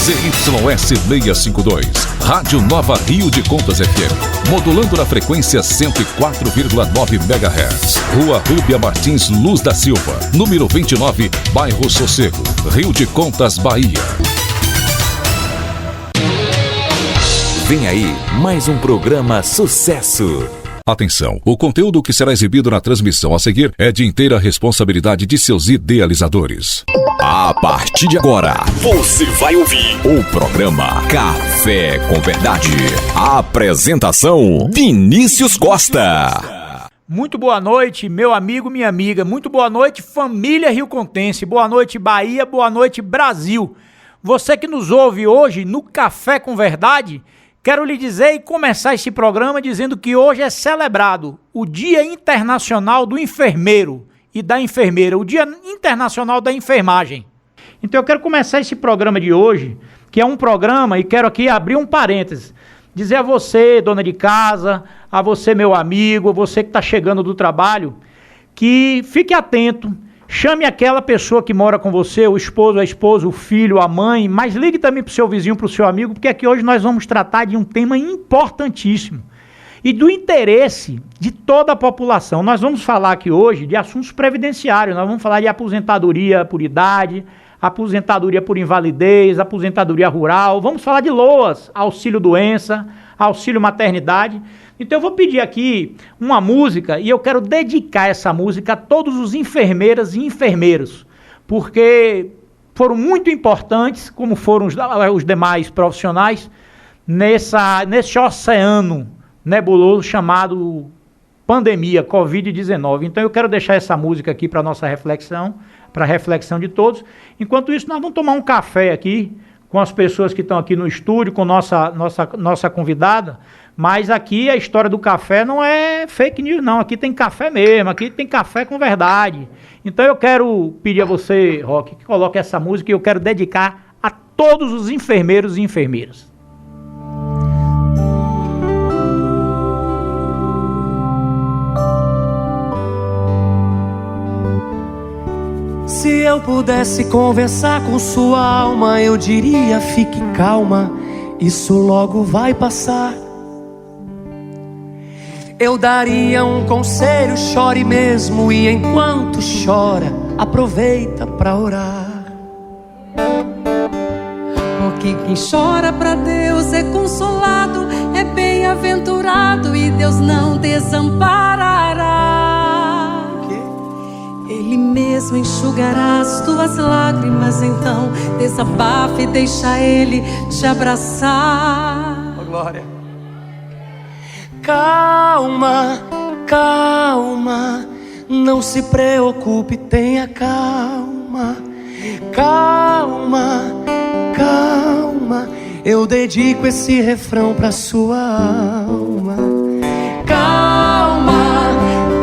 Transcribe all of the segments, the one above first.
ZYS 652, Rádio Nova Rio de Contas FM, modulando na frequência 104,9 MHz. Rua Rúbia Martins Luz da Silva, número 29, bairro Sossego, Rio de Contas, Bahia. Vem aí mais um programa Sucesso. Atenção, o conteúdo que será exibido na transmissão a seguir é de inteira responsabilidade de seus idealizadores. A partir de agora, você vai ouvir o programa Café com Verdade. A apresentação, Vinícius Costa. Muito boa noite, meu amigo, minha amiga. Muito boa noite, família riocontense. Boa noite, Bahia. Boa noite, Brasil. Você que nos ouve hoje no Café com Verdade, quero lhe dizer e começar esse programa dizendo que hoje é celebrado o Dia Internacional do Enfermeiro e da Enfermeira, o Dia Internacional da Enfermagem. Então eu quero começar esse programa de hoje, que é um programa, e quero aqui abrir um parênteses, dizer a você, dona de casa, a você, meu amigo, a você que está chegando do trabalho, que fique atento, chame aquela pessoa que mora com você, o esposo, a esposa, o filho, a mãe, mas ligue também para o seu vizinho, para o seu amigo, porque aqui hoje nós vamos tratar de um tema importantíssimo e do interesse de toda a população. Nós vamos falar aqui hoje de assuntos previdenciários, nós vamos falar de aposentadoria por idade, aposentadoria por invalidez, aposentadoria rural, vamos falar de LOAS, auxílio-doença, auxílio-maternidade. Então eu vou pedir aqui uma música e eu quero dedicar essa música a todos os enfermeiras e enfermeiros, porque foram muito importantes, como foram os demais profissionais, nesse oceano nebuloso chamado pandemia, Covid-19. Então eu quero deixar essa música aqui para a nossa reflexão, para a reflexão de todos. Enquanto isso, nós vamos tomar um café aqui com as pessoas que estão aqui no estúdio, com nossa convidada, mas aqui a história do café não é fake news não, aqui tem café mesmo, aqui tem café com verdade. Então eu quero pedir a você, Roque, que coloque essa música e eu quero dedicar a todos os enfermeiros e enfermeiras. Se eu pudesse conversar com sua alma, eu diria: fique calma, isso logo vai passar. Eu daria um conselho: chore mesmo, e enquanto chora, aproveita pra orar. Porque quem chora pra Deus é consolado, é bem-aventurado e Deus não desamparará. Ele mesmo enxugará as tuas lágrimas, então desabafa e deixa Ele te abraçar. Oh, glória. Calma, calma, não se preocupe, tenha calma. Calma, calma, eu dedico esse refrão pra sua alma. Calma,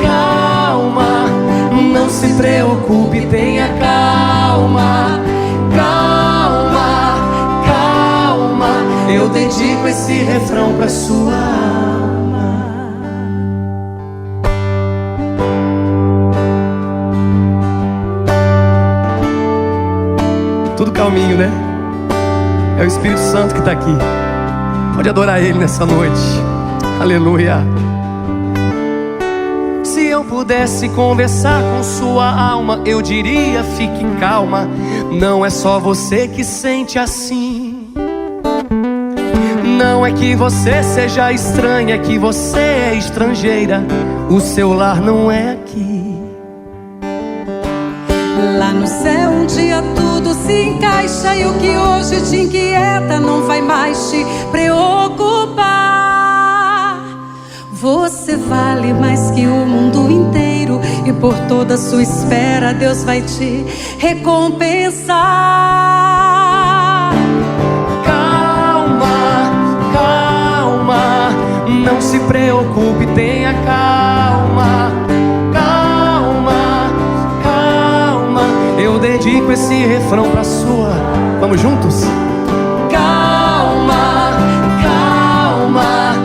calma, não se preocupe, tenha calma. Calma, calma, eu dedico esse refrão pra sua alma. Tudo calminho, né? É o Espírito Santo que está aqui. Pode adorar Ele nessa noite. Aleluia. Se eu pudesse conversar com sua alma, eu diria: fique calma, não é só você que sente assim. Não é que você seja estranha, é que você é estrangeira. O seu lar não é aqui. Lá no céu um dia tudo se encaixa, e o que hoje te inquieta não vai mais te preocupar. Você vale mais que o mundo inteiro, e por toda a sua espera Deus vai te recompensar. Calma, calma, não se preocupe, tenha calma. Calma, calma, eu dedico esse refrão pra sua. Vamos juntos? Calma, calma,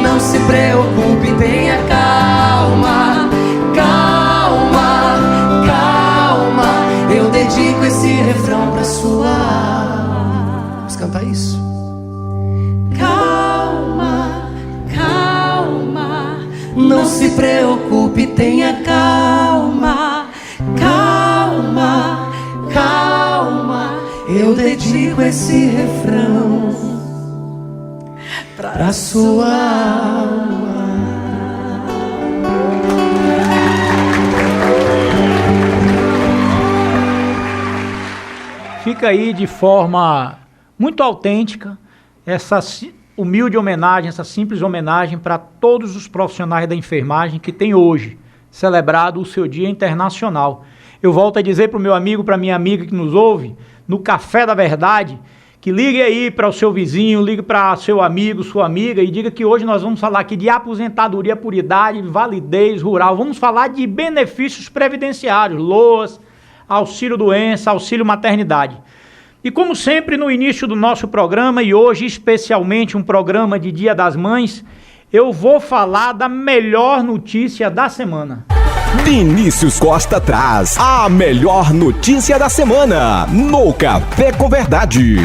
não se preocupe, tenha calma. Calma, calma, eu dedico esse refrão pra sua alma. cantar isso? Calma, calma, Não se preocupe, tenha calma. calma, Calma, eu dedico esse refrão pra sua alma. Fica aí de forma muito autêntica essa humilde homenagem, essa simples homenagem para todos os profissionais da enfermagem que têm hoje celebrado o seu Dia Internacional. Eu volto a dizer para o meu amigo, para a minha amiga que nos ouve, no Café da Verdade, que ligue aí para o seu vizinho, ligue para seu amigo, sua amiga e diga que hoje nós vamos falar aqui de aposentadoria por idade, validez rural, vamos falar de benefícios previdenciários, LOAS, auxílio-doença, auxílio-maternidade. E como sempre no início do nosso programa, e hoje especialmente um programa de Dia das Mães, eu vou falar da melhor notícia da semana. Vinícius Costa traz a melhor notícia da semana no Café com Verdade.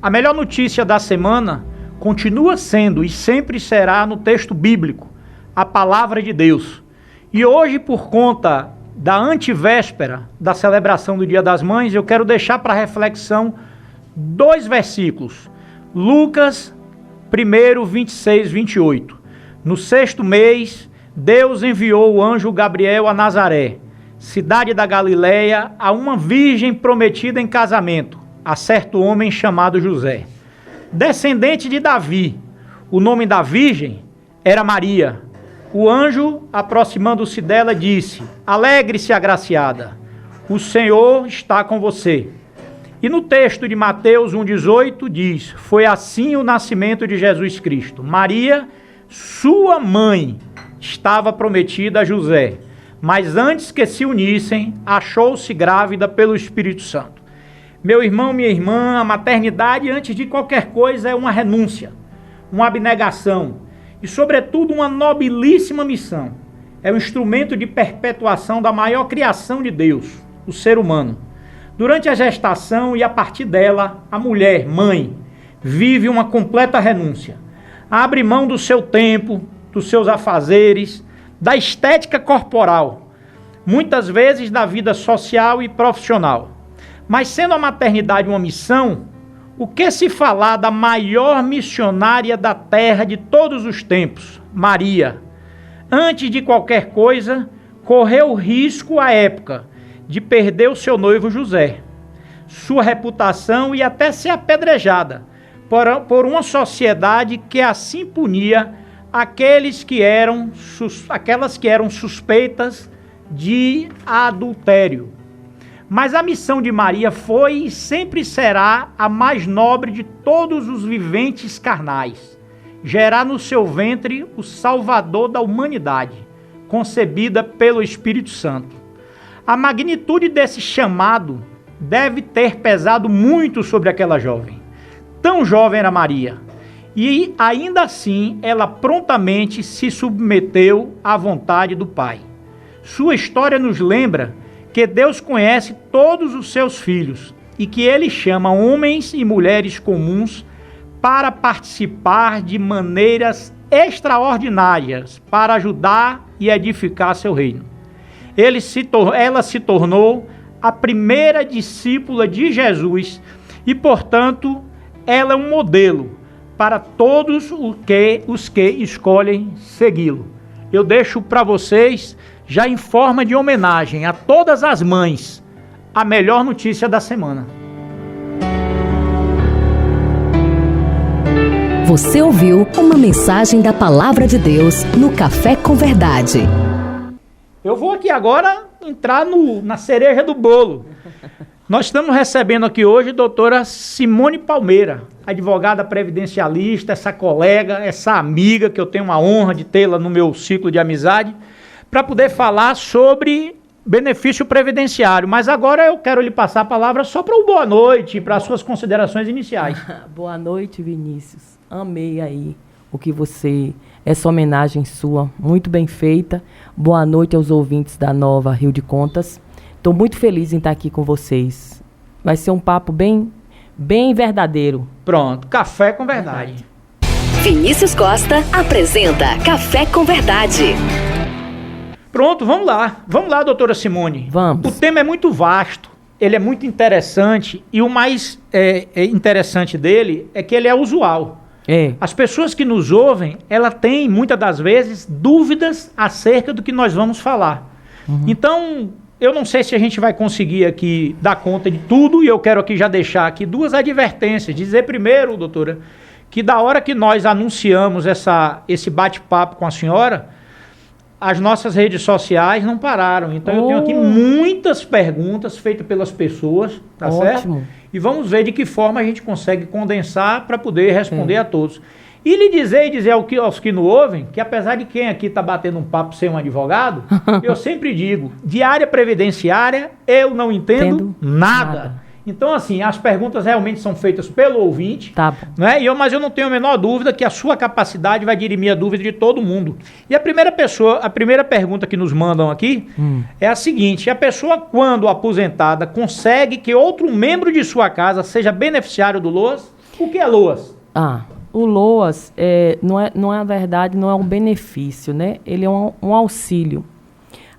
A melhor notícia da semana continua sendo e sempre será no texto bíblico, a palavra de Deus. E hoje, por conta da antivéspera da celebração do Dia das Mães, eu quero deixar para reflexão 2 versículos. Lucas 1, 26, 28. No 6º mês, Deus enviou o anjo Gabriel a Nazaré, cidade da Galileia, a uma virgem prometida em casamento, a certo homem chamado José, descendente de Davi. O nome da virgem era Maria. O anjo, aproximando-se dela, disse: Alegre-se, agraciada, o Senhor está com você. E no texto de Mateus 1,18 diz: Foi assim o nascimento de Jesus Cristo. Maria, sua mãe, estava prometida a José, mas antes que se unissem, achou-se grávida pelo Espírito Santo. Meu irmão, minha irmã, a maternidade, antes de qualquer coisa, é uma renúncia, uma abnegação e, sobretudo, uma nobilíssima missão. É um instrumento de perpetuação da maior criação de Deus, o ser humano. Durante a gestação e a partir dela, a mulher, mãe, vive uma completa renúncia. Abre mão do seu tempo, dos seus afazeres, da estética corporal, muitas vezes da vida social e profissional. Mas sendo a maternidade uma missão, o que se falar da maior missionária da terra de todos os tempos, Maria? Antes de qualquer coisa, correu risco à época de perder o seu noivo José, sua reputação e até ser apedrejada por uma sociedade que assim punia aquelas que eram suspeitas de adultério. Mas a missão de Maria foi e sempre será a mais nobre de todos os viventes carnais: gerar no seu ventre o Salvador da humanidade, concebida pelo Espírito Santo. A magnitude desse chamado deve ter pesado muito sobre aquela jovem. Tão jovem era Maria, e ainda assim ela prontamente se submeteu à vontade do Pai. Sua história nos lembra que Deus conhece todos os seus filhos e que Ele chama homens e mulheres comuns para participar de maneiras extraordinárias para ajudar e edificar seu reino. Ela se tornou a primeira discípula de Jesus e, portanto, ela é um modelo para todos os que escolhem segui-lo. Eu deixo para vocês, já em forma de homenagem a todas as mães, a melhor notícia da semana. Você ouviu uma mensagem da Palavra de Deus no Café com Verdade. Eu vou aqui agora entrar na cereja do bolo. Nós estamos recebendo aqui hoje a doutora Simone Palmeira, advogada previdencialista, essa colega, essa amiga que eu tenho uma honra de tê-la no meu ciclo de amizade, para poder falar sobre benefício previdenciário. Mas agora eu quero lhe passar a palavra só para o boa noite e para as suas considerações iniciais. Boa noite, Vinícius. Amei aí o que você... Essa homenagem sua, muito bem feita. Boa noite aos ouvintes da Nova Rio de Contas. Estou muito feliz em estar aqui com vocês. Vai ser um papo bem verdadeiro. Pronto, Café com Verdade. Vinícius Costa apresenta Café com Verdade. Pronto, vamos lá. Vamos lá, doutora Simone. Vamos. O tema é muito vasto, ele é muito interessante e o mais interessante dele é que ele é usual. As pessoas que nos ouvem, ela tem, muitas das vezes, dúvidas acerca do que nós vamos falar. Então, eu não sei se a gente vai conseguir aqui dar conta de tudo e eu quero aqui já deixar aqui 2 advertências. Dizer primeiro, doutora, que da hora que nós anunciamos esse bate-papo com a senhora, as nossas redes sociais não pararam. Então eu tenho aqui muitas perguntas feitas pelas pessoas, tá certo? E vamos ver de que forma a gente consegue condensar para poder responder a todos. E lhe dizer aos que nos ouvem, que apesar de quem aqui está batendo um papo sem um advogado, eu sempre digo, de área previdenciária eu não entendo nada. Então, assim, as perguntas realmente são feitas pelo ouvinte, né? Mas eu não tenho a menor dúvida que a sua capacidade vai dirimir a dúvida de todo mundo. E a primeira pergunta que nos mandam aqui é a seguinte: a pessoa, quando aposentada, consegue que outro membro de sua casa seja beneficiário do LOAS? O que é LOAS? O LOAS, não é a verdade, não é um benefício, né? Ele é um auxílio.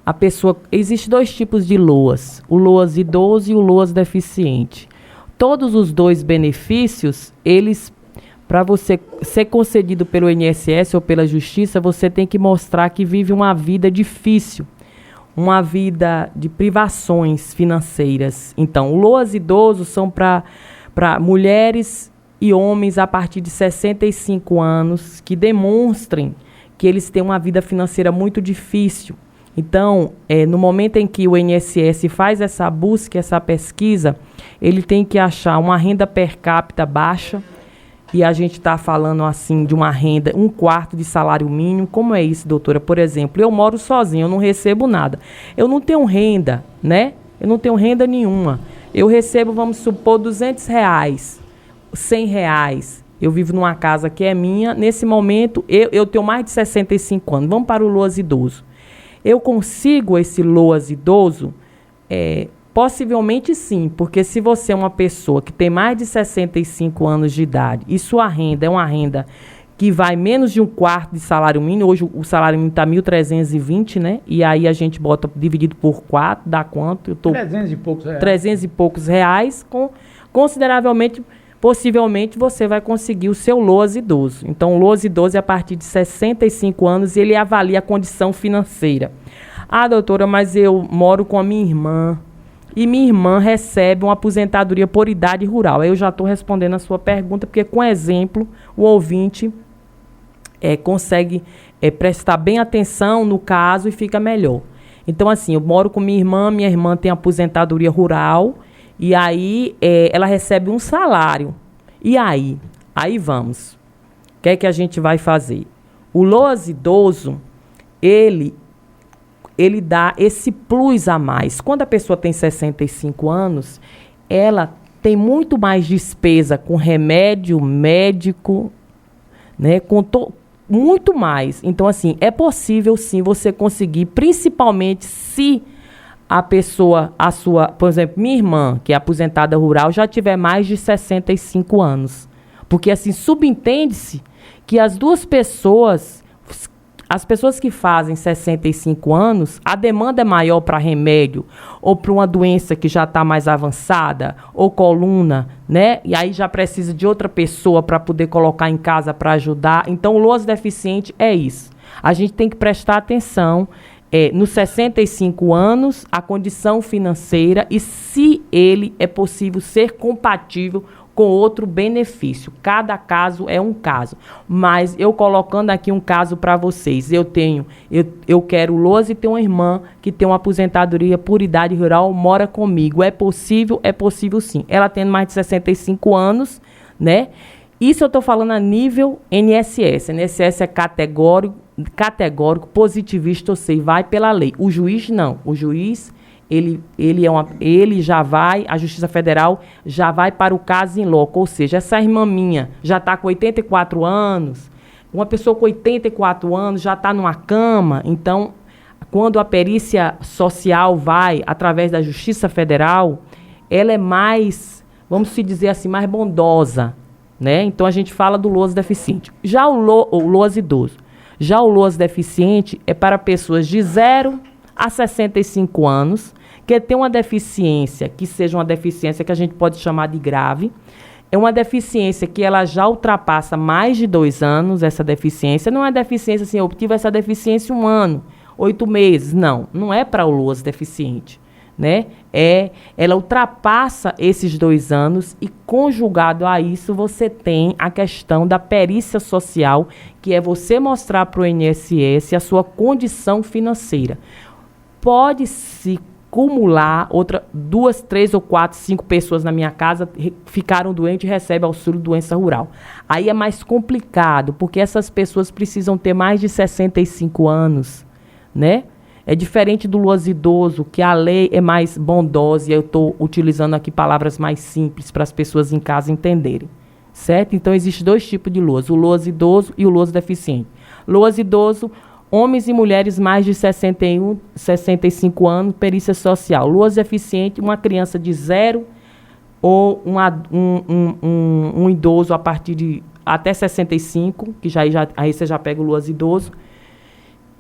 A pessoa, existe 2 tipos de LOAS, o LOAS idoso e o LOAS deficiente. Todos os 2 benefícios, para você ser concedido pelo INSS ou pela Justiça, você tem que mostrar que vive uma vida difícil, uma vida de privações financeiras. Então, o LOAS idoso são para mulheres e homens a partir de 65 anos que demonstrem que eles têm uma vida financeira muito difícil. Então, no momento em que o INSS faz essa busca, essa pesquisa, ele tem que achar uma renda per capita baixa, e a gente está falando assim de uma renda, 1/4 de salário mínimo. Como é isso, doutora? Por exemplo, eu moro sozinho, eu não recebo nada. Eu não tenho renda, né? Eu não tenho renda nenhuma. Eu recebo, vamos supor, R$200, R$100. Eu vivo numa casa que é minha. Nesse momento, eu tenho mais de 65 anos. Vamos para o LOAS idoso. Eu consigo esse LOAS idoso? Possivelmente sim, porque se você é uma pessoa que tem mais de 65 anos de idade e sua renda é uma renda que vai menos de 1/4 de salário mínimo, hoje o salário mínimo está 1.320, né? E aí a gente bota dividido por 4, dá quanto? 300 e poucos reais. 300 e poucos reais, consideravelmente, possivelmente você vai conseguir o seu LOAS idoso. Então, o LOAS idoso é a partir de 65 anos e ele avalia a condição financeira. Doutora, mas eu moro com a minha irmã e minha irmã recebe uma aposentadoria por idade rural. Aí eu já estou respondendo a sua pergunta, porque com exemplo o ouvinte consegue prestar bem atenção no caso e fica melhor. Então, assim, eu moro com minha irmã tem aposentadoria rural, e aí ela recebe um salário. E aí? Aí vamos. O que é que a gente vai fazer? O LOAS idoso, ele dá esse plus a mais. Quando a pessoa tem 65 anos, ela tem muito mais despesa com remédio, médico, né? Muito mais. Então, assim, é possível sim você conseguir, principalmente se a pessoa, por exemplo, minha irmã, que é aposentada rural, já tiver mais de 65 anos. Porque, assim, subentende-se que as pessoas que fazem 65 anos, a demanda é maior para remédio, ou para uma doença que já está mais avançada, ou coluna, né? E aí já precisa de outra pessoa para poder colocar em casa para ajudar. Então, o LOAS deficiente é isso. A gente tem que prestar atenção nos 65 anos, a condição financeira e se ele é possível ser compatível com outro benefício. Cada caso é um caso. Mas eu colocando aqui um caso para vocês. Eu quero o LOAS e tenho uma irmã que tem uma aposentadoria por idade rural, mora comigo. É possível? É possível sim. Ela tendo mais de 65 anos, né? Isso eu estou falando a nível INSS. INSS é categórico, positivista, ou seja, vai pela lei. O juiz não. O juiz, ele já vai, a Justiça Federal já vai para o caso em loco. Ou seja, essa irmã minha já está com 84 anos, uma pessoa com 84 anos já está numa cama. Então, quando a perícia social vai, através da Justiça Federal, ela é mais, vamos se dizer assim, mais bondosa, né? Então a gente fala do LOAS deficiente. Já o LOAS idoso. Já o LOAS deficiente é para pessoas de 0 a 65 anos, que tem uma deficiência, que seja uma deficiência que a gente pode chamar de grave. É uma deficiência que ela já ultrapassa mais de 2 anos, essa deficiência. Não é deficiência assim, eu tive essa deficiência 1 ano, 8 meses. Não é para o LOAS deficiente, né? Ela ultrapassa esses 2 anos e, conjugado a isso, você tem a questão da perícia social, que é você mostrar para o INSS a sua condição financeira. Pode se acumular 2, 3 ou 4, 5 pessoas na minha casa ficaram doentes e recebem auxílio doença rural. Aí é mais complicado, porque essas pessoas precisam ter mais de 65 anos, né? É diferente do LOAS idoso, que a lei é mais bondosa, e eu estou utilizando aqui palavras mais simples para as pessoas em casa entenderem, certo? Então, existem 2 tipos de LOAS, o LOAS idoso e o LOAS deficiente. LOAS idoso, homens e mulheres mais de 65 anos, perícia social. LOAS deficiente, uma criança de 0 ou um idoso a partir de até 65, que aí você já pega o LOAS idoso,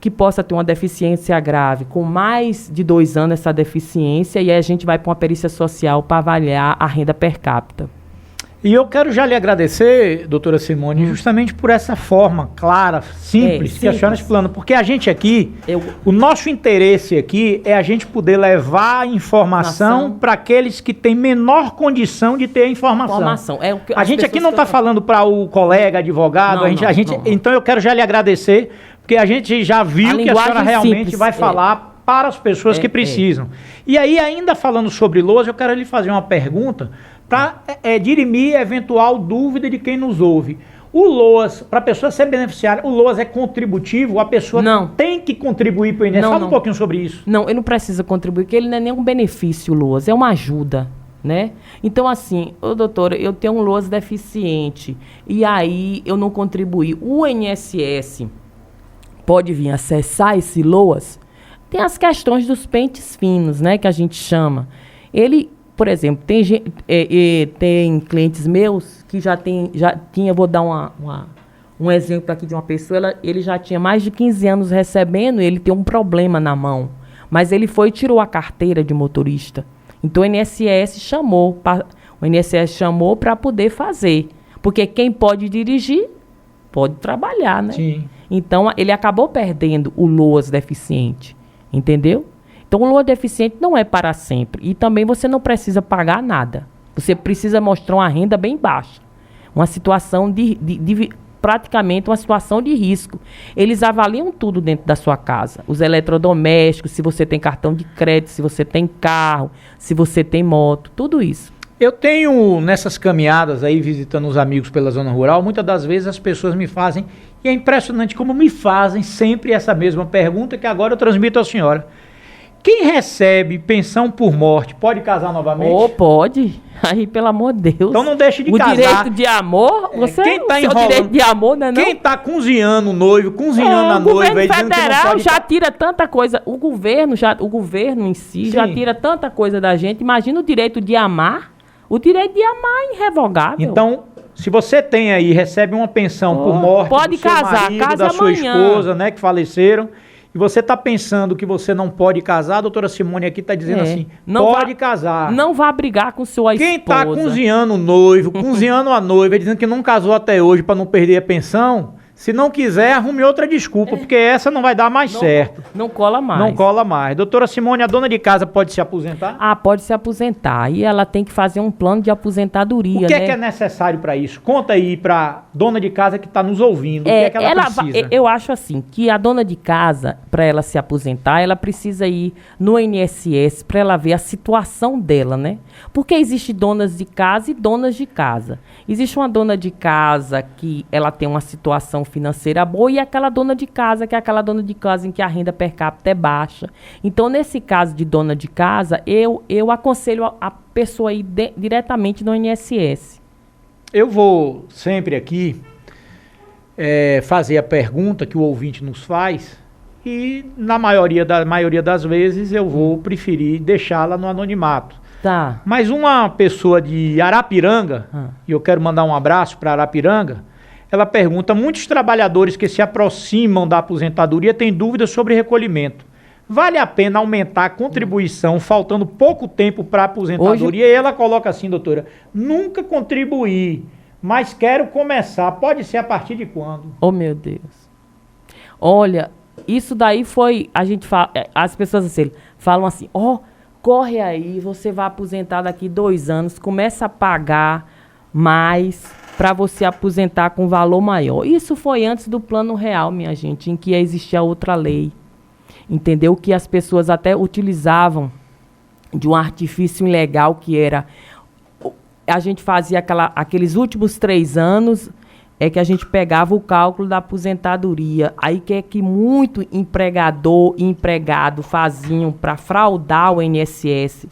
que possa ter uma deficiência grave, com mais de 2 anos essa deficiência, e aí a gente vai para uma perícia social para avaliar a renda per capita. E eu quero já lhe agradecer, doutora Simone, justamente por essa forma clara, simples, que a senhora explana, porque a gente aqui, o nosso interesse aqui é a gente poder levar informação para aqueles que têm menor condição de ter a informação. A gente aqui não está falando para o colega advogado, então eu quero já lhe agradecer, porque a gente já viu que a senhora realmente simples, vai falar para as pessoas que precisam. E aí, ainda falando sobre LOAS, eu quero lhe fazer uma pergunta para dirimir eventual dúvida de quem nos ouve. O LOAS, para a pessoa ser beneficiária, o LOAS é contributivo? A pessoa tem que contribuir para o INSS? Fala um pouquinho sobre isso. Não, ele não precisa contribuir, porque ele não é nenhum benefício, o LOAS, é uma ajuda, né? Então, assim, doutora, eu tenho um LOAS deficiente, e aí eu não contribuí. O INSS pode vir acessar esse LOAS? Tem as questões dos pentes finos, né, que a gente chama. Ele, por exemplo, tem clientes meus que já tinha, vou dar um exemplo aqui de uma pessoa, ele já tinha mais de 15 anos recebendo, ele tem um problema na mão, mas ele foi e tirou a carteira de motorista. Então o INSS chamou para poder fazer, porque quem pode dirigir pode trabalhar, né? Sim. Então ele acabou perdendo o LOAS deficiente, entendeu? Então, o LOAS deficiente não é para sempre. E também você não precisa pagar nada. Você precisa mostrar uma renda bem baixa. Uma situação praticamente uma situação de risco. Eles avaliam tudo dentro da sua casa. Os eletrodomésticos, se você tem cartão de crédito, se você tem carro, se você tem moto, tudo isso. Eu tenho, nessas caminhadas aí, visitando os amigos pela zona rural, muitas das vezes as pessoas me fazem, e é impressionante como me fazem sempre essa mesma pergunta, que agora eu transmito à senhora. Quem recebe pensão por morte pode casar novamente? Pode. Aí, pelo amor de Deus. Então não deixe de casar. O direito de amor, quem tá enrolando, direito de amor, não é não? Quem tá cozinhando o noivo, cozinhando a noiva... O governo federal já tira tanta coisa. O governo em si já tira tanta coisa da gente. Imagina o direito de amar. O direito de amar é irrevogável. Então, se você tem aí, recebe uma pensão por morte pode casar, marido, da sua esposa, né, que faleceram, e você está pensando que você não pode casar, a doutora Simone aqui está dizendo assim, pode casar. Não vá brigar com sua esposa. Quem está cozinhando o noivo, cozinhando a noiva, dizendo que não casou até hoje para não perder a pensão, se não quiser, arrume outra desculpa, porque essa não vai dar mais certo. Não cola mais. Não cola mais. Doutora Simone, a dona de casa pode se aposentar? Pode se aposentar. E ela tem que fazer um plano de aposentadoria, O que é necessário para isso? Conta aí para dona de casa que está nos ouvindo. O que é que ela precisa? Eu acho assim, que a dona de casa, para ela se aposentar, ela precisa ir no INSS para ela ver a situação dela, né? Porque existe donas de casa e donas de casa. Existe uma dona de casa que ela tem uma situação financeira boa e aquela dona de casa, que é aquela dona de casa em que a renda per capita é baixa. Então, nesse caso de dona de casa, eu aconselho a pessoa ir diretamente no INSS. Eu vou sempre aqui fazer a pergunta que o ouvinte nos faz e, na maioria das vezes, eu vou preferir deixá-la no anonimato. Tá. Mas uma pessoa de Arapiranga, e eu quero mandar um abraço para Arapiranga, ela pergunta: muitos trabalhadores que se aproximam da aposentadoria têm dúvidas sobre recolhimento. Vale a pena aumentar a contribuição faltando pouco tempo para a aposentadoria? E ela coloca assim, doutora: nunca contribuí, mas quero começar. Pode ser a partir de quando? Oh, meu Deus. Olha, isso daí foi... A gente fala, as pessoas assim, falam assim: corre aí, você vai aposentar daqui 2 anos, começa a pagar mais para você aposentar com valor maior. Isso foi antes do Plano Real, minha gente, em que existia outra lei. Entendeu? Que as pessoas até utilizavam de um artifício ilegal, que era... A gente fazia aqueles últimos 3 anos, que a gente pegava o cálculo da aposentadoria. Aí que muito empregador e empregado faziam para fraudar o INSS.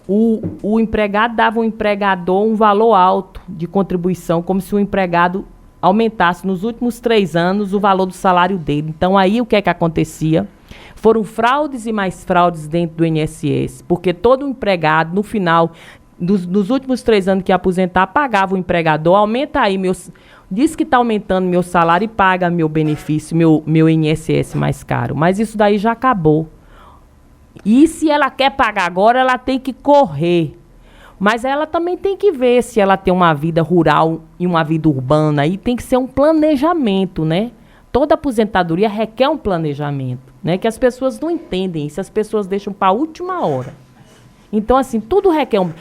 O empregado dava ao empregador um valor alto de contribuição, como se o empregado aumentasse nos últimos 3 anos o valor do salário dele. Então, aí o que acontecia? Foram fraudes e mais fraudes dentro do INSS, porque todo empregado, no final, nos últimos 3 anos que ia aposentar, pagava o empregador: aumenta aí, diz que está aumentando meu salário e paga meu benefício, meu INSS mais caro. Mas isso daí já acabou. E se ela quer pagar agora, ela tem que correr. Mas ela também tem que ver se ela tem uma vida rural e uma vida urbana. Aí tem que ser um planejamento, né? Toda aposentadoria requer um planejamento, né? Que as pessoas não entendem isso, as pessoas deixam para a última hora. Então, assim, tudo requer um...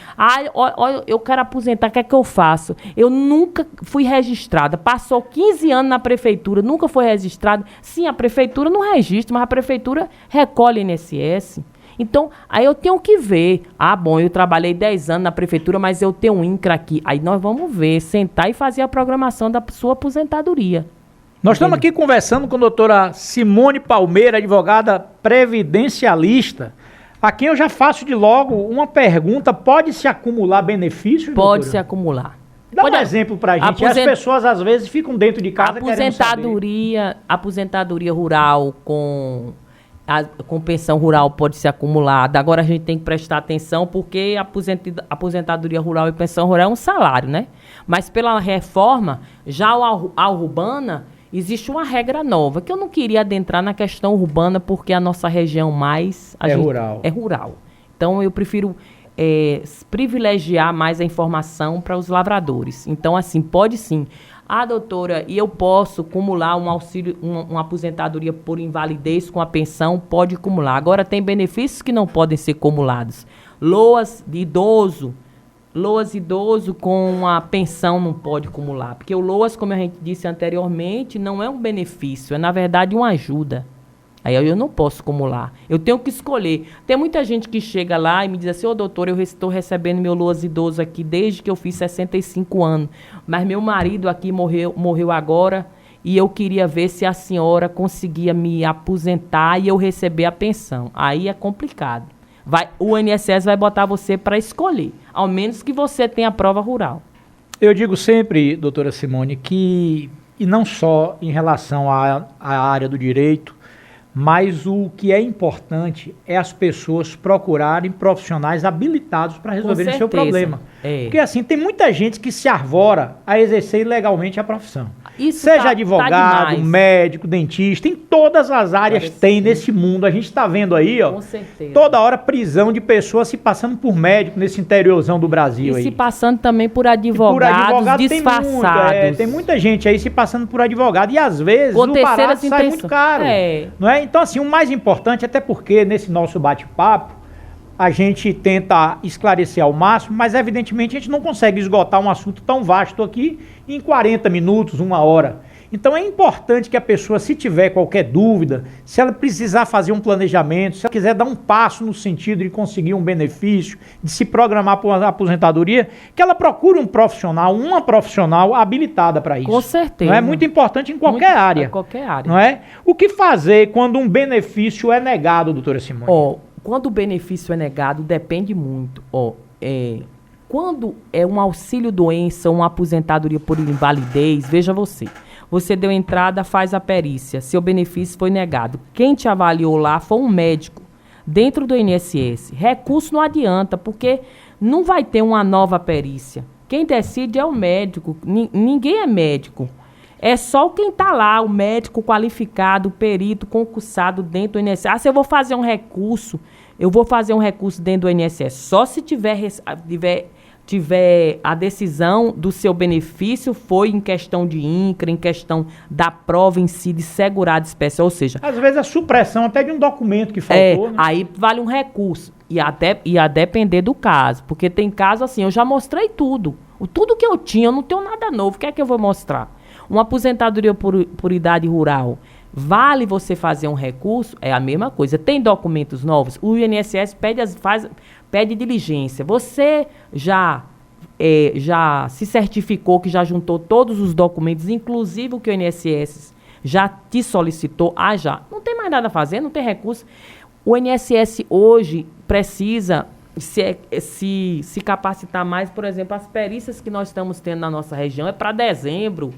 eu quero aposentar, o que é que eu faço? Eu nunca fui registrada, passou 15 anos na prefeitura, nunca foi registrada. Sim, a prefeitura não registra, mas a prefeitura recolhe INSS. Então, aí eu tenho que ver. Bom, eu trabalhei 10 anos na prefeitura, mas eu tenho um INCRA aqui. Aí nós vamos ver, sentar e fazer a programação da sua aposentadoria. Nós estamos aqui conversando com a doutora Simone Palmeira, advogada previdencialista, a quem eu já faço de logo uma pergunta: pode se acumular benefícios, doutora? Pode se acumular. Dá um exemplo pra gente. As pessoas às vezes ficam dentro de casa querendo saber. Aposentadoria rural com pensão rural pode ser acumulada. Agora a gente tem que prestar atenção, porque aposentadoria rural e pensão rural é um salário, né? Mas pela reforma, já a urbana, existe uma regra nova, que eu não queria adentrar na questão urbana, porque a nossa região rural. É rural. Então eu prefiro privilegiar mais a informação para os lavradores. Então, assim, pode sim. Doutora, e eu posso acumular um auxílio, uma aposentadoria por invalidez com a pensão? Pode acumular. Agora, tem benefícios que não podem ser acumulados. LOAS de idoso com a pensão não pode acumular. Porque o LOAS, como a gente disse anteriormente, não é um benefício, é, na verdade, uma ajuda. Aí eu não posso acumular. Eu tenho que escolher. Tem muita gente que chega lá e me diz assim: doutor, eu estou recebendo meu LOAS idoso aqui desde que eu fiz 65 anos. Mas meu marido aqui morreu agora e eu queria ver se a senhora conseguia me aposentar e eu receber a pensão. Aí é complicado. O INSS vai botar você para escolher, ao menos que você tenha a prova rural. Eu digo sempre, doutora Simone, que, e não só em relação à área do direito, mas o que é importante é as pessoas procurarem profissionais habilitados para resolverem o seu problema. Porque assim, tem muita gente que se arvora a exercer ilegalmente a profissão. Isso seja advogado, médico, dentista, em todas as áreas tem nesse mundo. A gente está vendo aí, ó, toda hora prisão de pessoas se passando por médico nesse interiorzão do Brasil. E aí. Se passando também por advogados disfarçados. Tem muita gente aí se passando por advogado e às vezes o barato sai muito caro. Não é? Então assim, o mais importante, até porque nesse nosso bate-papo, a gente tenta esclarecer ao máximo, mas evidentemente a gente não consegue esgotar um assunto tão vasto aqui em 40 minutos, 1 hora. Então é importante que a pessoa, se tiver qualquer dúvida, se ela precisar fazer um planejamento, se ela quiser dar um passo no sentido de conseguir um benefício, de se programar para uma aposentadoria, que ela procure um profissional, uma profissional habilitada para isso. Com certeza. Não é muito importante em qualquer área. Em qualquer área. Não é? O que fazer quando um benefício é negado, doutora Simone? Quando o benefício é negado, depende muito. Quando é um auxílio-doença, uma aposentadoria por invalidez, veja você deu entrada, faz a perícia, seu benefício foi negado. Quem te avaliou lá foi um médico dentro do INSS. Recurso não adianta, porque não vai ter uma nova perícia. Quem decide é o médico. Ninguém é médico. É só quem está lá, o médico qualificado, o perito, concursado dentro do INSS. Se eu vou fazer um recurso, dentro do INSS. Só se tiver a decisão do seu benefício foi em questão de INCRA, em questão da prova em si, de segurado especial, ou seja... Às vezes a supressão até de um documento que faltou, né? Aí vale um recurso. E a depender do caso. Porque tem caso assim, eu já mostrei tudo. Tudo que eu tinha, eu não tenho nada novo. O que é que eu vou mostrar? Uma aposentadoria por idade rural. Vale você fazer um recurso? É a mesma coisa. Tem documentos novos? O INSS pede diligência. Você já se certificou que já juntou todos os documentos, inclusive o que o INSS já te solicitou? Já. Não tem mais nada a fazer, não tem recurso. O INSS hoje precisa se capacitar mais. Por exemplo, as perícias que nós estamos tendo na nossa região é para dezembro.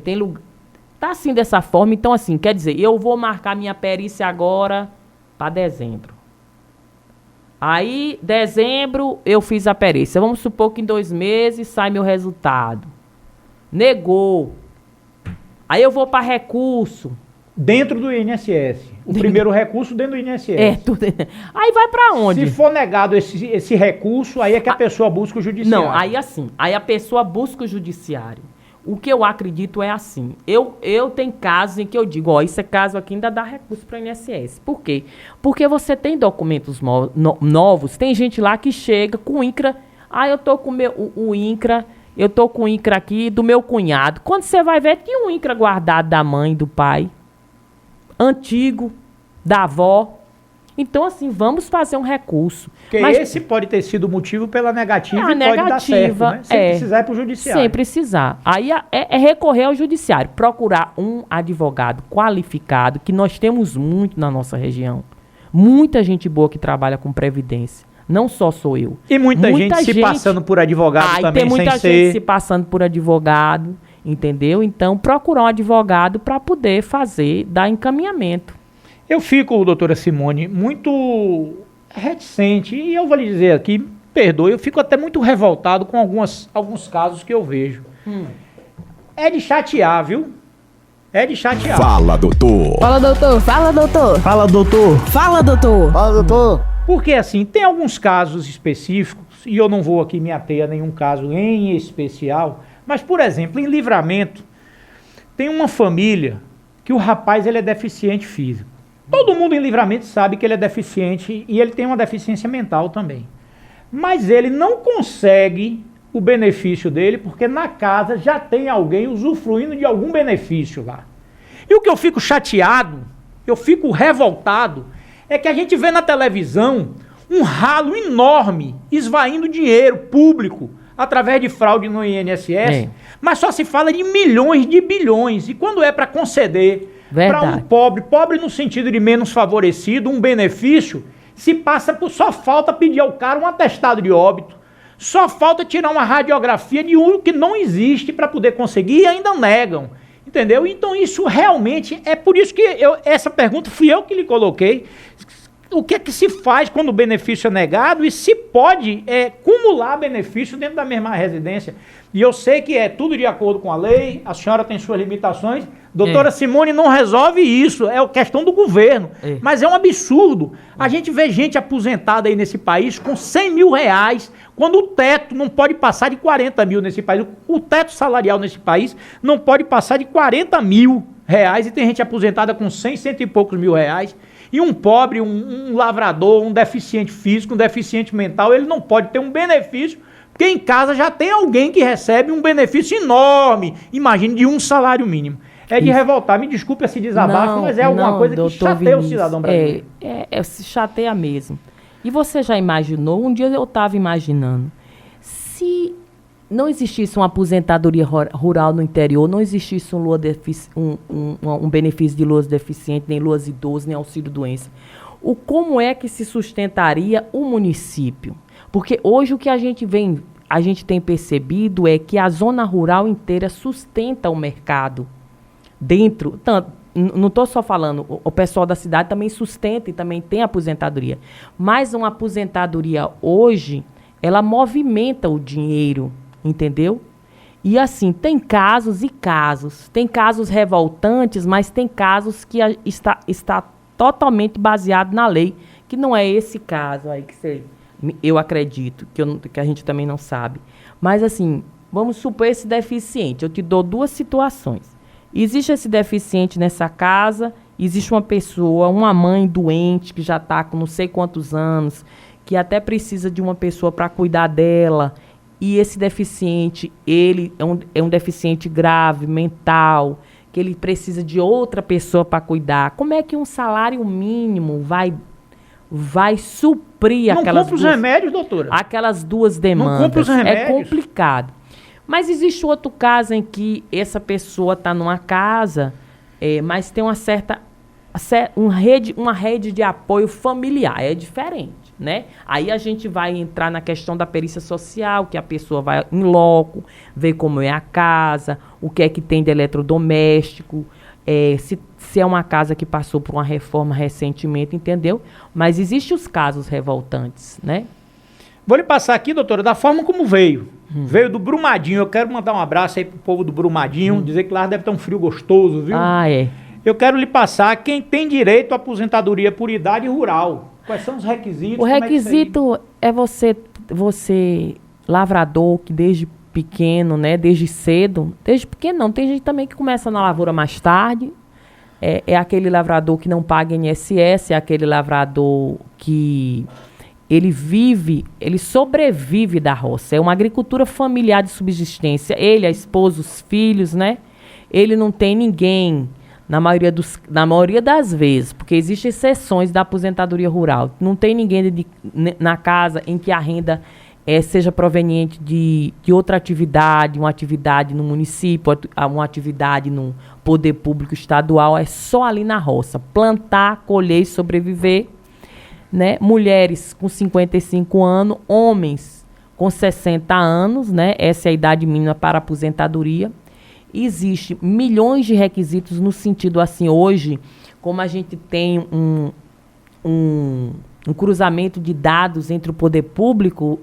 Tem lugar... Tá assim, dessa forma. Então, assim, quer dizer, eu vou marcar minha perícia agora para dezembro. Aí, dezembro, eu fiz a perícia. Vamos supor que em 2 meses sai meu resultado. Negou. Aí eu vou para recurso. Dentro do INSS. O primeiro recurso dentro do INSS. Tudo. Aí vai para onde? Se for negado esse recurso, aí é que a pessoa busca o judiciário. Não, aí assim. Aí a pessoa busca o judiciário. O que eu acredito é assim. Eu tenho casos em que eu digo, esse caso aqui ainda dá recurso para o INSS. Por quê? Porque você tem documentos novos. Tem gente lá que chega com o INCRA. Eu tô com o INCRA. Eu tô com o INCRA aqui do meu cunhado. Quando você vai ver, tinha um INCRA guardado da mãe, do pai. Antigo, da avó. Então, assim, vamos fazer um recurso. Porque esse pode ter sido o motivo pela negativa e pode dar certo, né? Se precisar ir para o judiciário. Sem precisar. Aí é recorrer ao judiciário. Procurar um advogado qualificado, que nós temos muito na nossa região. Muita gente boa que trabalha com previdência. Não só sou eu. E muita gente se passando por advogado também, tem muita gente se passando por advogado, entendeu? Então, procurar um advogado para poder dar encaminhamento. Eu fico, doutora Simone, muito reticente, e eu vou lhe dizer aqui, perdoe, eu fico até muito revoltado com alguns casos que eu vejo. É de chatear, viu? É de chatear. Fala, doutor. Fala, doutor. Fala, doutor. Fala, doutor. Fala, doutor. Fala, doutor. Porque, assim, tem alguns casos específicos, e eu não vou aqui me ater a nenhum caso em especial, mas, por exemplo, em Livramento, tem uma família que o rapaz ele é deficiente físico. Todo mundo em Livramento sabe que ele é deficiente e ele tem uma deficiência mental também. Mas ele não consegue o benefício dele porque na casa já tem alguém usufruindo de algum benefício lá. E o que eu fico chateado, eu fico revoltado, é que a gente vê na televisão um ralo enorme esvaindo dinheiro público através de fraude no INSS, mas só se fala de milhões de bilhões. E quando é para conceder para um pobre no sentido de menos favorecido, um benefício, se passa por só falta pedir ao cara um atestado de óbito, só falta tirar uma radiografia de um que não existe para poder conseguir e ainda negam, entendeu? Então isso realmente, é por isso que essa pergunta fui eu que lhe coloquei. O que é que se faz quando o benefício é negado e se pode cumular benefício dentro da mesma residência? E eu sei que é tudo de acordo com a lei, a senhora tem suas limitações. Doutora Simone não resolve isso, é questão do governo. Mas é um absurdo. A gente vê gente aposentada aí nesse país com 100 mil reais, quando o teto não pode passar de 40 mil nesse país. O teto salarial nesse país não pode passar de 40 mil reais e tem gente aposentada com 100 e poucos mil reais. E um pobre, um lavrador, um deficiente físico, um deficiente mental, ele não pode ter um benefício, porque em casa já tem alguém que recebe um benefício enorme, imagine, de um salário mínimo. É de revoltar, me desculpe esse desabafo, mas é alguma coisa que chateia o cidadão brasileiro. Se chateia mesmo. E você já imaginou, um dia eu estava imaginando, se não existisse uma aposentadoria rural no interior, não existisse um benefício de idoso deficiente, nem idoso idoso, nem auxílio-doença, como é que se sustentaria o município? Porque hoje o que a gente tem percebido é que a zona rural inteira sustenta o mercado não estou só falando, o pessoal da cidade também sustenta e também tem aposentadoria. Mas uma aposentadoria hoje, ela movimenta o dinheiro, entendeu? E assim, tem casos e casos. Tem casos revoltantes, mas tem casos que está totalmente baseado na lei, que não é esse caso aí que eu acredito, que a gente também não sabe. Mas assim, vamos supor esse deficiente. Eu te dou 2 situações. Existe esse deficiente nessa casa, existe uma pessoa, uma mãe doente, que já está com não sei quantos anos, que até precisa de uma pessoa para cuidar dela, e esse deficiente, ele é um deficiente grave, mental, que ele precisa de outra pessoa para cuidar. Como é que um salário mínimo vai suprir aquelas duas... Não compra os remédios, doutora? Aquelas 2 demandas. Não compra os remédios? É complicado. Mas existe outro caso em que essa pessoa está numa casa, mas tem uma rede de apoio familiar. É diferente, né? Aí a gente vai entrar na questão da perícia social, que a pessoa vai em loco, ver como é a casa, o que é que tem de eletrodoméstico, se é uma casa que passou por uma reforma recentemente, entendeu? Mas existem os casos revoltantes, né? Vou lhe passar aqui, doutora, da forma como veio. Veio do Brumadinho. Eu quero mandar um abraço aí pro povo do Brumadinho, dizer que lá deve estar um frio gostoso, viu? Ah, é. Eu quero lhe passar quem tem direito à aposentadoria por idade rural. Quais são os requisitos? O requisito é você, lavrador, que desde pequeno, né, desde cedo, desde pequeno não, tem gente também que começa na lavoura mais tarde, é aquele lavrador que não paga INSS, é aquele lavrador que ele sobrevive da roça. É uma agricultura familiar de subsistência. Ele, a esposa, os filhos, né? Ele não tem ninguém, na maioria das vezes, porque existem exceções da aposentadoria rural. Não tem ninguém na casa em que a renda seja proveniente de outra atividade, uma atividade no município, uma atividade no poder público estadual. É só ali na roça. Plantar, colher e sobreviver. Né? Mulheres com 55 anos, homens com 60 anos, né? Essa é a idade mínima para aposentadoria. Existem milhões de requisitos no sentido assim, hoje, como a gente tem um cruzamento de dados entre o poder público,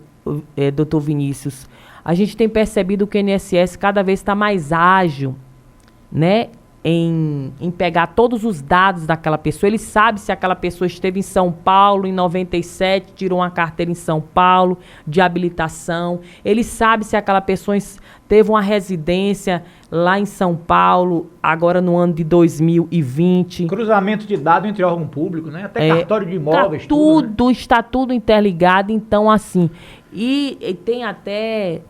doutor Vinícius, a gente tem percebido que o INSS cada vez está mais ágil, né? Em pegar todos os dados daquela pessoa. Ele sabe se aquela pessoa esteve em São Paulo em 97, tirou uma carteira em São Paulo de habilitação. Ele sabe se aquela pessoa teve uma residência lá em São Paulo, agora no ano de 2020. Cruzamento de dados entre órgão público, né? Até cartório de imóveis. Tudo, né? Está tudo interligado, então assim. E tem até...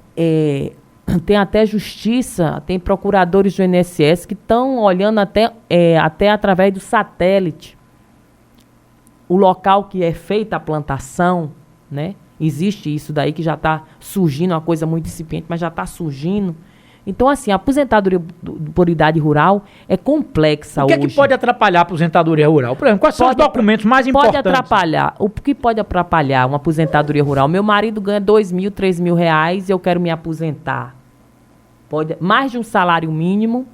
Tem até justiça, tem procuradores do INSS que estão olhando até através do satélite o local que é feita a plantação, né? Existe isso daí que já está surgindo, uma coisa muito incipiente, mas já está surgindo. Então, assim, a aposentadoria por idade rural é complexa hoje. O que é que pode atrapalhar a aposentadoria rural? Por exemplo, quais são os documentos mais importantes? Pode atrapalhar. O que pode atrapalhar uma aposentadoria rural? Meu marido ganha R$2.000, R$3.000 e eu quero me aposentar. Mais de um salário mínimo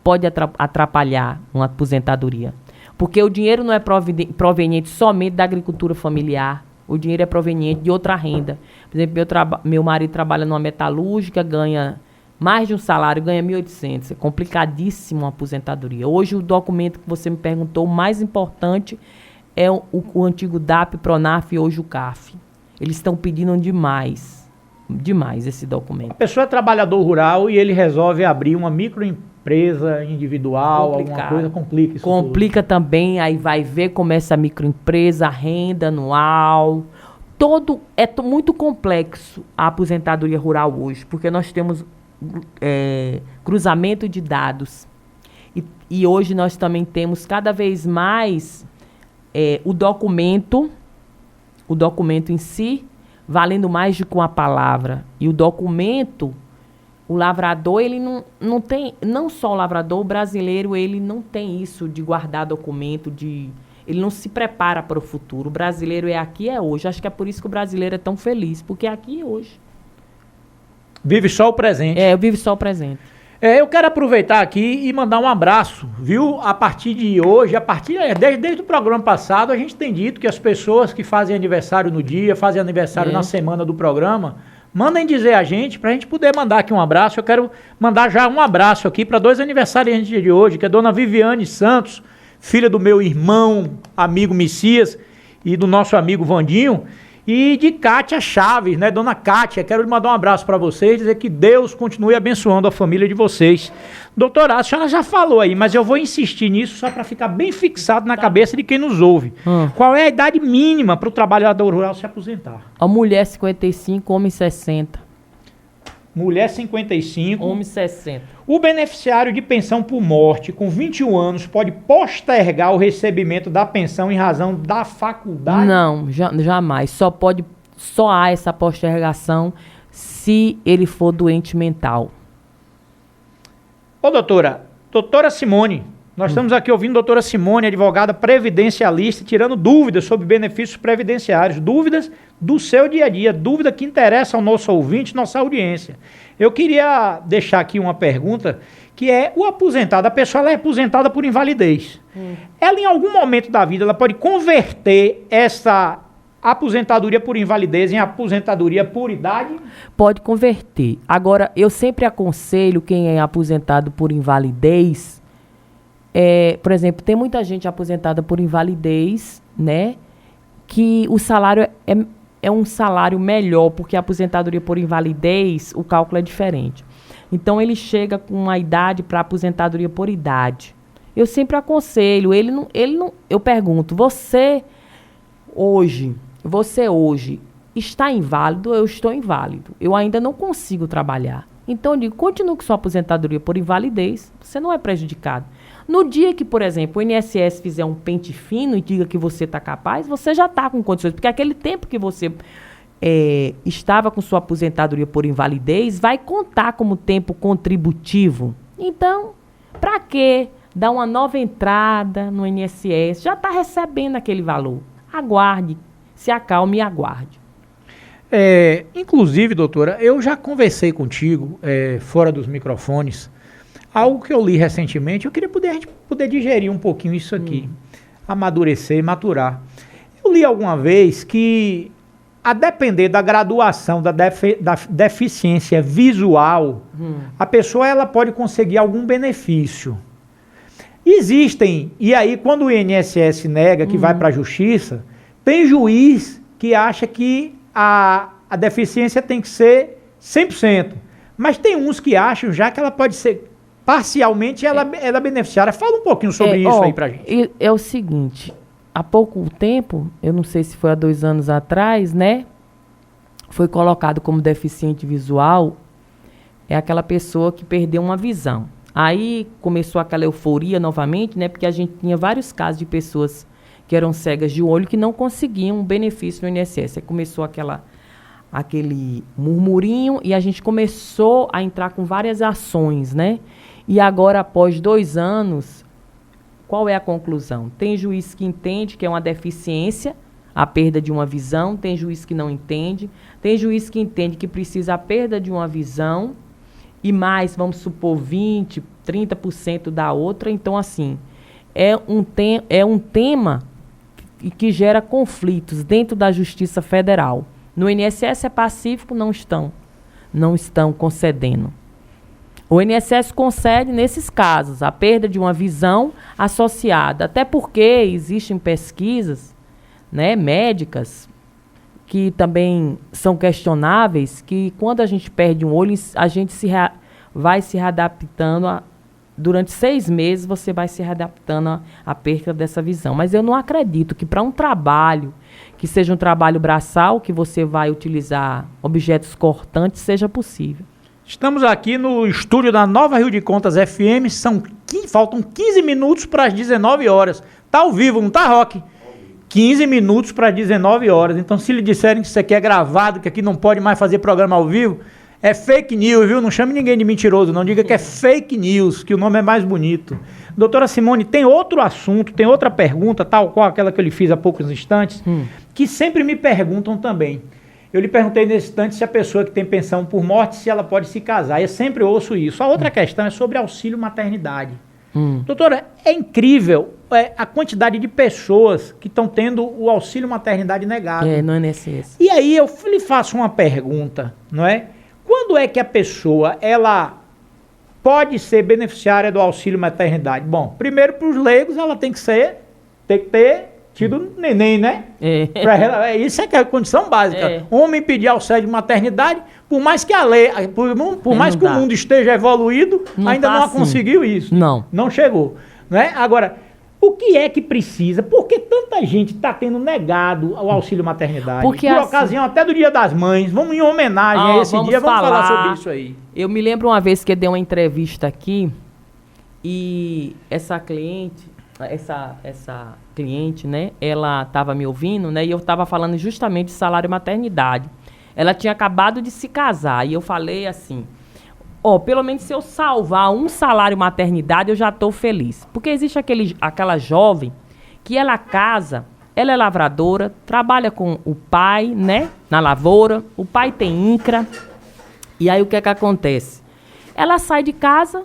pode atrapalhar uma aposentadoria. Porque o dinheiro não é proveniente somente da agricultura familiar. O dinheiro é proveniente de outra renda. Por exemplo, meu marido trabalha numa metalúrgica, ganha mais de um salário, ganha R$1.800. É complicadíssimo uma aposentadoria. Hoje, o documento que você me perguntou, o mais importante é o antigo DAP, PRONAF e hoje o CAF. Eles estão pedindo demais esse documento. A pessoa é trabalhador rural e ele resolve abrir uma microempresa individual, alguma coisa, complica isso. Complica tudo. Também, aí vai ver como é essa microempresa, a renda anual, muito complexo a aposentadoria rural hoje, porque nós temos cruzamento de dados e hoje nós também temos cada vez mais o documento em si valendo mais do que uma palavra. E o documento, o lavrador, ele não tem, não só o lavrador, o brasileiro, ele não tem isso de guardar documento, ele não se prepara para o futuro. O brasileiro é aqui, é hoje. Acho que é por isso que o brasileiro é tão feliz, porque é aqui e hoje. Vive só o presente. Vive só o presente. Eu quero aproveitar aqui e mandar um abraço, viu? A partir de hoje, desde o programa passado, a gente tem dito que as pessoas que fazem aniversário no dia, fazem aniversário na semana do programa, mandem dizer a gente, pra gente poder mandar aqui um abraço. Eu quero mandar já um abraço aqui para 2 aniversariantes de hoje, que é a dona Viviane Santos, filha do meu irmão, amigo Messias, e do nosso amigo Vandinho, e de Kátia Chaves, né? Dona Kátia, quero lhe mandar um abraço para vocês, dizer que Deus continue abençoando a família de vocês. Doutora, a senhora já falou aí, mas eu vou insistir nisso só para ficar bem fixado na cabeça de quem nos ouve. Qual é a idade mínima para o trabalhador rural se aposentar? A mulher 55, homem 60. Mulher 55. Homem 60. O beneficiário de pensão por morte com 21 anos pode postergar o recebimento da pensão em razão da faculdade? Não, jamais. Só há essa postergação se ele for doente mental. Ô doutora Simone, nós estamos aqui ouvindo a doutora Simone, advogada previdencialista, tirando dúvidas sobre benefícios previdenciários, dúvidas do seu dia a dia, dúvida que interessa ao nosso ouvinte, nossa audiência. Eu queria deixar aqui uma pergunta, que é o aposentado, a pessoa ela é aposentada por invalidez. Ela em algum momento da vida, ela pode converter essa aposentadoria por invalidez em aposentadoria por idade? Pode converter. Agora, eu sempre aconselho quem é aposentado por invalidez, por exemplo, tem muita gente aposentada por invalidez, né? Que o salário é um salário melhor, porque a aposentadoria por invalidez, o cálculo é diferente. Então, ele chega com uma idade para aposentadoria por idade. Eu sempre aconselho, eu pergunto, você hoje está inválido? Eu estou inválido. Eu ainda não consigo trabalhar. Então, eu digo, continue com sua aposentadoria por invalidez, você não é prejudicado. No dia que, por exemplo, o INSS fizer um pente fino e diga que você está capaz, você já está com condições. Porque aquele tempo que você estava com sua aposentadoria por invalidez vai contar como tempo contributivo. Então, para que dar uma nova entrada no INSS? Já está recebendo aquele valor. Aguarde, se acalme e aguarde. Inclusive, doutora, eu já conversei contigo, fora dos microfones, algo que eu li recentemente, eu queria a gente poder digerir um pouquinho isso aqui, amadurecer e maturar. Eu li alguma vez que, a depender da graduação da deficiência visual, a pessoa ela pode conseguir algum benefício. Existem, e aí quando o INSS nega que vai para a justiça, tem juiz que acha que a deficiência tem que ser 100%. Mas tem uns que acham já que ela pode ser parcialmente ela é beneficiária. Fala um pouquinho sobre isso aí pra gente. É o seguinte, há pouco tempo, eu não sei se foi há 2 anos atrás, né? Foi colocado como deficiente visual, é aquela pessoa que perdeu uma visão. Aí começou aquela euforia novamente, né? Porque a gente tinha vários casos de pessoas que eram cegas de olho que não conseguiam um benefício no INSS. Aí começou aquele murmurinho e a gente começou a entrar com várias ações, né? E agora, após 2 anos, qual é a conclusão? Tem juiz que entende que é uma deficiência, a perda de uma visão, tem juiz que não entende, tem juiz que entende que precisa a perda de uma visão e mais, vamos supor, 20%, 30% da outra. Então, assim, é um tema que gera conflitos dentro da Justiça Federal. No INSS é pacífico, não estão concedendo. O INSS concede, nesses casos, a perda de uma visão associada, até porque existem pesquisas, né, médicas que também são questionáveis, que quando a gente perde um olho, a gente vai se readaptando, durante 6 meses você vai se readaptando à perda dessa visão. Mas eu não acredito que para um trabalho, que seja um trabalho braçal, que você vai utilizar objetos cortantes, seja possível. Estamos aqui no estúdio da Nova Rio de Contas FM, faltam 15 minutos para as 19 horas. Tá ao vivo, não tá, Roque? 15 minutos para as 19 horas. Então, se lhe disserem que isso aqui é gravado, que aqui não pode mais fazer programa ao vivo, é fake news, viu? Não chame ninguém de mentiroso, não. Diga que é fake news, que o nome é mais bonito. Doutora Simone, tem outro assunto, tem outra pergunta, tal qual aquela que eu lhe fiz há poucos instantes, que sempre me perguntam também. Eu lhe perguntei nesse instante se a pessoa que tem pensão por morte, se ela pode se casar. Eu sempre ouço isso. A outra questão é sobre auxílio maternidade. Doutora, é incrível a quantidade de pessoas que estão tendo o auxílio maternidade negado. No INSS. E aí eu lhe faço uma pergunta, não é? Quando é que a pessoa, ela pode ser beneficiária do auxílio maternidade? Bom, primeiro para os leigos ela tem que ter tido neném, né? Isso é que é a condição básica. Homem pedir auxílio de maternidade, por mais que a lei, por mais que o mundo esteja evoluído, ainda não conseguiu isso. Não chegou. Né? Agora, o que é que precisa? Por que tanta gente está tendo negado o auxílio maternidade? Porque por ocasião até do Dia das Mães, vamos em homenagem a esse dia, vamos falar sobre isso aí. Eu me lembro uma vez que eu dei uma entrevista aqui e essa cliente, né, ela estava me ouvindo, né, e eu estava falando justamente de salário maternidade. Ela tinha acabado de se casar e eu falei assim, pelo menos se eu salvar um salário maternidade, eu já estou feliz. Porque existe aquela jovem que ela casa, ela é lavradora, trabalha com o pai, né, na lavoura, o pai tem INCRA, e aí o que é que acontece? Ela sai de casa,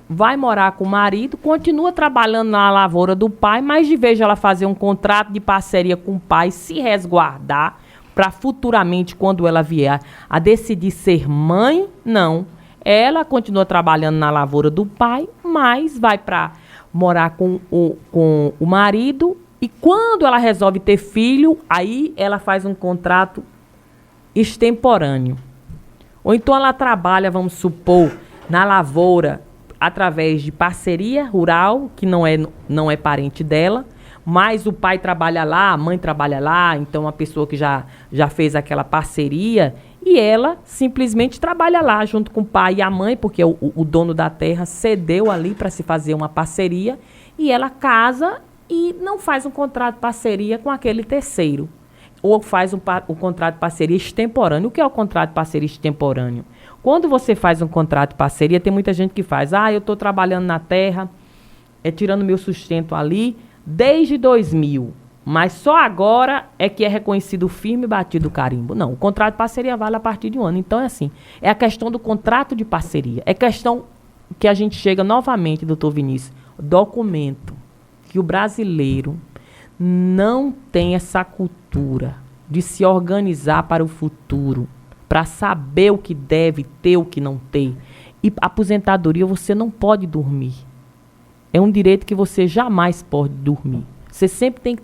vai morar com o marido, continua trabalhando na lavoura do pai, mas de vez de ela fazer um contrato de parceria com o pai, se resguardar para futuramente, quando ela vier a decidir ser mãe, não. Ela continua trabalhando na lavoura do pai, mas vai para morar com o marido e quando ela resolve ter filho, aí ela faz um contrato extemporâneo. Ou então ela trabalha, vamos supor, na lavoura, através de parceria rural, que não é parente dela, mas o pai trabalha lá, a mãe trabalha lá, então uma pessoa que já fez aquela parceria, e ela simplesmente trabalha lá junto com o pai e a mãe, porque o dono da terra cedeu ali para se fazer uma parceria, e ela casa e não faz um contrato de parceria com aquele terceiro, ou faz o contrato de parceria extemporâneo. O que é o contrato de parceria extemporâneo? Quando você faz um contrato de parceria, tem muita gente que faz, eu estou trabalhando na terra, tirando meu sustento ali, desde 2000, mas só agora é que é reconhecido firme e batido o carimbo. Não, o contrato de parceria vale a partir de um ano. Então é assim, é a questão do contrato de parceria, é questão que a gente chega novamente, doutor Vinícius, documento, que o brasileiro não tem essa cultura de se organizar para o futuro, para saber o que deve ter, o que não ter. E aposentadoria você não pode dormir. É um direito que você jamais pode dormir. Você sempre tem que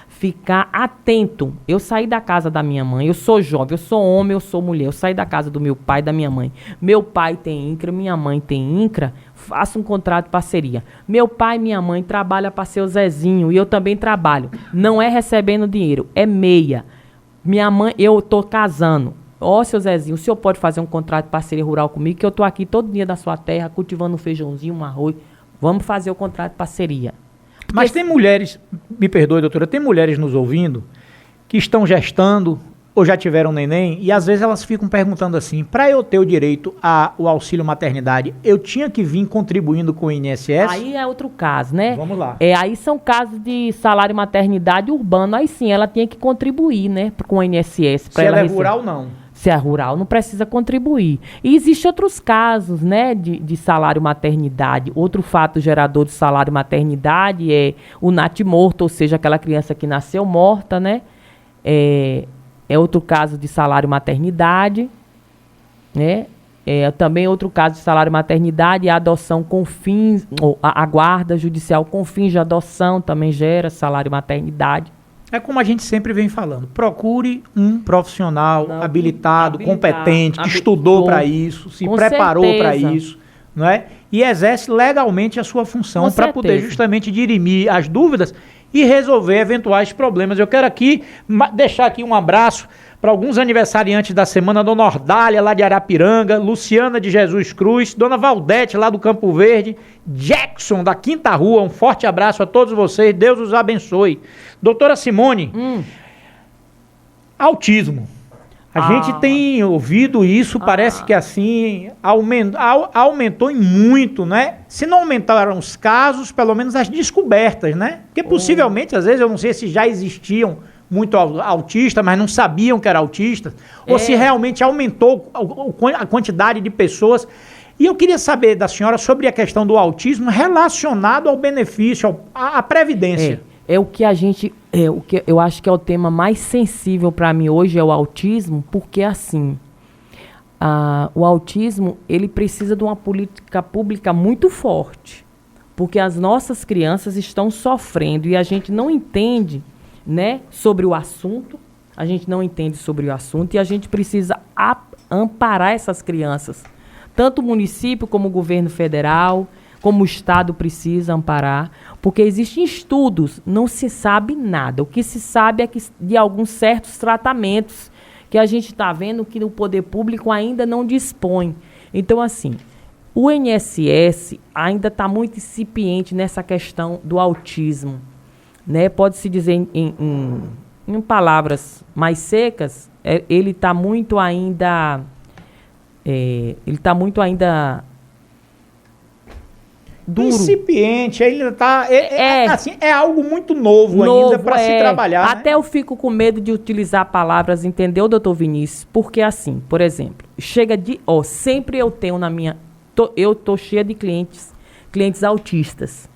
ficar atento. Eu saí da casa da minha mãe, eu sou jovem, eu sou homem, eu sou mulher. Eu saí da casa do meu pai e da minha mãe. Meu pai tem INCRA, minha mãe tem INCRA, faço um contrato de parceria. Meu pai e minha mãe trabalham para ser o Zezinho e eu também trabalho. Não é recebendo dinheiro, é meia. Minha mãe, eu estou casando. Seu Zezinho, o senhor pode fazer um contrato de parceria rural comigo, que eu estou aqui todo dia na sua terra, cultivando um feijãozinho, um arroz. Vamos fazer o contrato de parceria. Porque mas tem mulheres, me perdoe, doutora, tem mulheres nos ouvindo que estão gestando ou já tiveram neném e às vezes elas ficam perguntando assim, para eu ter o direito ao auxílio maternidade, eu tinha que vir contribuindo com o INSS? Aí é outro caso, né? Vamos lá. Aí são casos de salário maternidade urbano, aí sim, ela tinha que contribuir, né, com o INSS. Se ela é rural, não. Se é rural, não precisa contribuir. E existem outros casos, né, de salário maternidade. Outro fato gerador de salário maternidade é o natimorto, ou seja, aquela criança que nasceu morta, né? É outro caso de salário maternidade, né? Também outro caso de salário maternidade é a adoção com fins, ou a guarda judicial com fins de adoção também gera salário maternidade. É como a gente sempre vem falando, procure um profissional habilitado, competente, que estudou para isso, se preparou para isso, não é? E exerce legalmente a sua função para poder justamente dirimir as dúvidas e resolver eventuais problemas. Eu quero aqui deixar aqui um abraço para alguns aniversariantes da semana, Dona Ordália, lá de Arapiranga, Luciana de Jesus Cruz, Dona Valdete, lá do Campo Verde, Jackson, da Quinta Rua, um forte abraço a todos vocês, Deus os abençoe. Doutora Simone, autismo. A gente tem ouvido isso, parece que assim, aumentou em muito, né? Se não aumentaram os casos, pelo menos as descobertas, né? Porque possivelmente, às vezes, eu não sei se já existiam muito autista, mas não sabiam que era autista, ou se realmente aumentou a quantidade de pessoas. E eu queria saber da senhora sobre a questão do autismo relacionado ao benefício, à previdência. É o que a gente, o que eu acho que é o tema mais sensível para mim hoje é o autismo, porque assim, o autismo ele precisa de uma política pública muito forte, porque as nossas crianças estão sofrendo e a gente não entende, né, sobre o assunto, e a gente precisa amparar essas crianças. Tanto o município como o governo federal, como o Estado precisa amparar, porque existem estudos, não se sabe nada. O que se sabe é que de alguns certos tratamentos que a gente está vendo que o poder público ainda não dispõe. Então, assim, o INSS ainda está muito incipiente nessa questão do autismo, né? Pode-se dizer em palavras mais secas, ele está muito ainda... duro. Incipiente, ainda está... Assim, é algo muito novo ainda para se trabalhar. Até eu fico com medo de utilizar palavras, entendeu, doutor Vinícius? Porque assim, por exemplo, chega de... sempre eu tenho na minha... eu tô cheia de clientes autistas.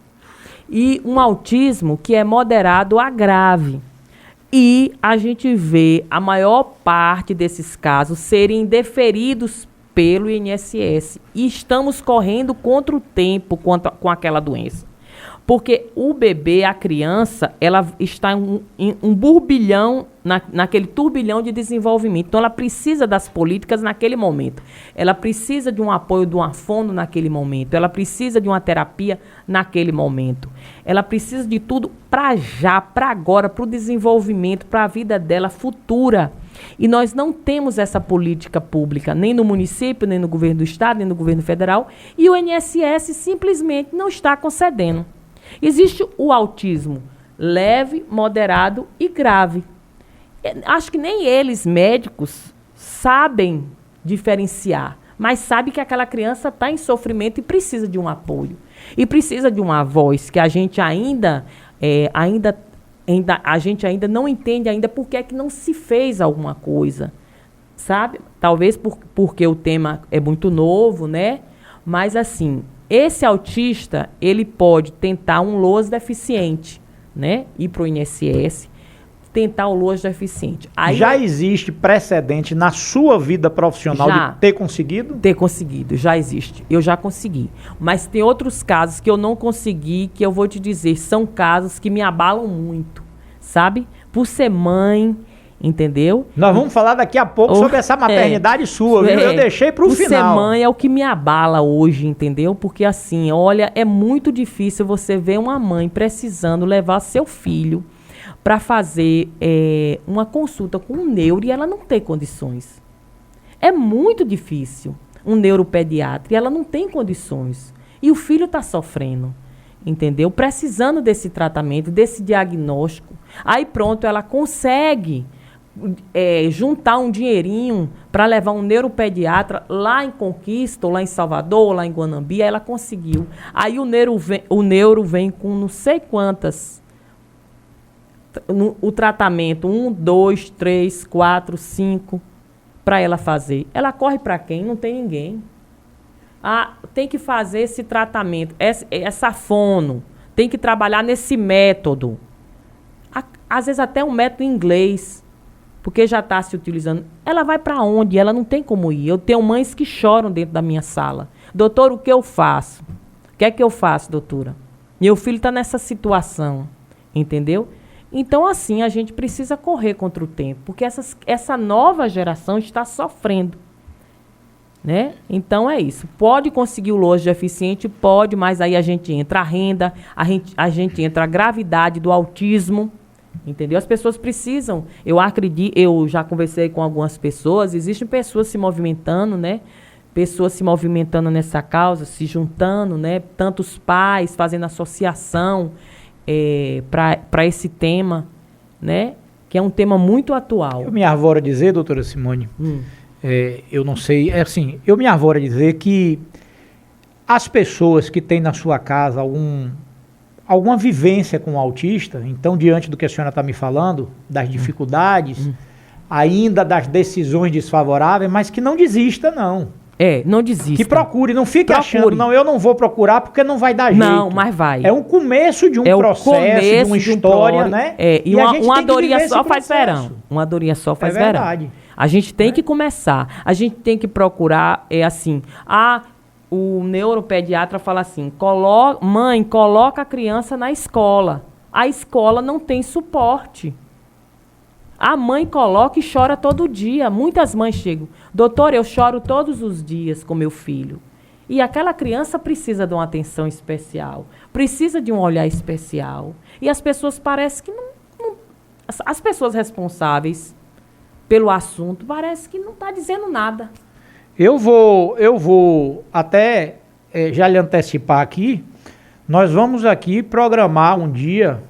E um autismo que é moderado a grave. E a gente vê a maior parte desses casos serem deferidos pelo INSS. E estamos correndo contra o tempo com aquela doença. Porque o bebê, a criança, ela está em um burbilhão, naquele turbilhão de desenvolvimento. Então, ela precisa das políticas naquele momento. Ela precisa de um apoio de uma fono naquele momento. Ela precisa de uma terapia naquele momento. Ela precisa de tudo para já, para agora, para o desenvolvimento, para a vida dela futura. E nós não temos essa política pública, nem no município, nem no governo do estado, nem no governo federal. E o INSS simplesmente não está concedendo. Existe o autismo leve, moderado e grave. Acho que nem eles, médicos, sabem diferenciar, mas sabem que aquela criança está em sofrimento e precisa de um apoio. E precisa de uma voz que a gente ainda não entende ainda por que é que não se fez alguma coisa, sabe? Talvez porque o tema é muito novo, né? Mas assim, esse autista, ele pode tentar um LOAS deficiente, né? Ir para o INSS, tentar o LOAS deficiente. Aí já existe precedente na sua vida profissional de ter conseguido? Ter conseguido, já existe. Eu já consegui. Mas tem outros casos que eu não consegui, que eu vou te dizer, são casos que me abalam muito, sabe? Por ser mãe, entendeu? Nós vamos falar daqui a pouco sobre essa maternidade sua, viu? Eu deixei pro final. Por ser mãe é o que me abala hoje, entendeu? Porque assim, olha, é muito difícil você ver uma mãe precisando levar seu filho para fazer uma consulta com um neuro e ela não tem condições. É muito difícil. Um neuropediatra e ela não tem condições. E o filho está sofrendo, entendeu? Precisando desse tratamento, desse diagnóstico. Aí pronto, ela consegue juntar um dinheirinho para levar um neuropediatra lá em Conquista, ou lá em Salvador, ou lá em Guanambi, aí ela conseguiu. Aí o neuro vem com não sei quantas, o tratamento, 1, 2, 3, 4, 5, para ela fazer. Ela corre para quem? Não tem ninguém. Tem que fazer esse tratamento, essa fono, tem que trabalhar nesse método. Às vezes até um método em inglês, porque já está se utilizando. Ela vai para onde? Ela não tem como ir. Eu tenho mães que choram dentro da minha sala. Doutor, o que eu faço? O que é que eu faço, doutora? Meu filho está nessa situação, entendeu? Então, assim, a gente precisa correr contra o tempo, porque essa nova geração está sofrendo, né? Então, é isso. Pode conseguir o LOAS deficiente? Pode, mas aí a gente entra a renda, a gente entra a gravidade do autismo, entendeu? As pessoas precisam, eu acredito, eu já conversei com algumas pessoas, existem pessoas se movimentando, né? Pessoas se movimentando nessa causa, se juntando, né? Tantos pais fazendo associação para esse tema, né? Que é um tema muito atual. Eu me arvoro a dizer, doutora Simone, eu não sei, eu me arvoro a dizer que as pessoas que têm na sua casa alguma vivência com o autista, então diante do que a senhora está me falando, das dificuldades, ainda das decisões desfavoráveis, mas que não desista não. Não desista. Que procure, não fique achando, não, eu não vou procurar porque não vai dar jeito. Não, mas vai. É um começo de um processo, de uma história, né? E uma dorinha só faz verão. Uma dorinha só faz verão. Verdade. A gente tem que começar. A gente tem que procurar, o neuropediatra fala assim, mãe, coloca a criança na escola. A escola não tem suporte. A mãe coloca e chora todo dia. Muitas mães chegam, doutor, eu choro todos os dias com meu filho. E aquela criança precisa de uma atenção especial, precisa de um olhar especial. E as pessoas parecem que não as pessoas responsáveis pelo assunto parece que não está dizendo nada. Eu vou até já lhe antecipar aqui, nós vamos aqui programar um dia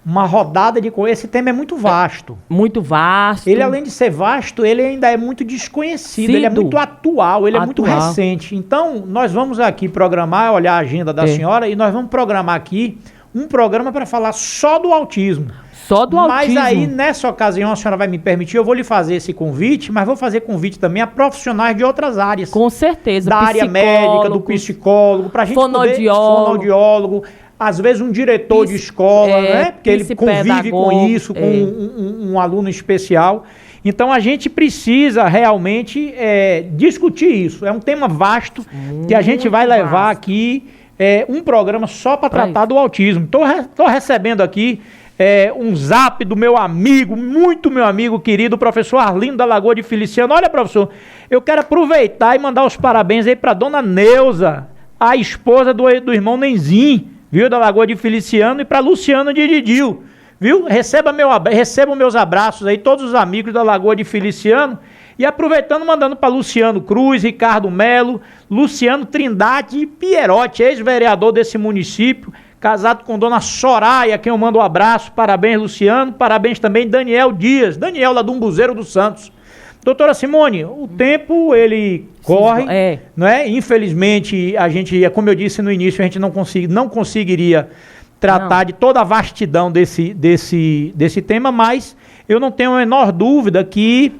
uma rodada de... Esse tema é muito vasto. Muito vasto. Ele, além de ser vasto, ele ainda é muito desconhecido, ele é muito atual, ele é muito recente. Então, nós vamos aqui programar, olhar a agenda da senhora, e nós vamos programar aqui um programa para falar só do autismo. Só do autismo. Mas aí, nessa ocasião, a senhora vai me permitir, eu vou lhe fazer esse convite, mas vou fazer convite também a profissionais de outras áreas. Com certeza. Da área médica, do psicólogo, para a gente poder... Fonoaudiólogo. Às vezes um diretor de escola, né? Porque ele convive com isso, com um aluno especial. Então a gente precisa realmente discutir isso. É um tema vasto que a gente vai levar aqui um programa só para tratar do autismo. Estou recebendo aqui um zap do meu amigo, muito meu amigo querido, professor Arlindo da Lagoa de Feliciano. Olha, professor, eu quero aproveitar e mandar os parabéns aí para dona Neuza, a esposa do irmão Nenzim, viu, da Lagoa de Feliciano, e para Luciano de Didil, viu? Recebam meus abraços aí, todos os amigos da Lagoa de Feliciano, e aproveitando, mandando para Luciano Cruz, Ricardo Melo, Luciano Trindade Pierotti, ex-vereador desse município, casado com dona Soraya, quem eu mando um abraço, parabéns Luciano, parabéns também Daniel Dias, Daniel lá do Umbuzeiro dos Santos. Doutora Simone, o tempo ele corre, não é? Infelizmente, a gente, como eu disse no início, a gente não conseguiria tratar de toda a vastidão desse tema, mas eu não tenho a menor dúvida que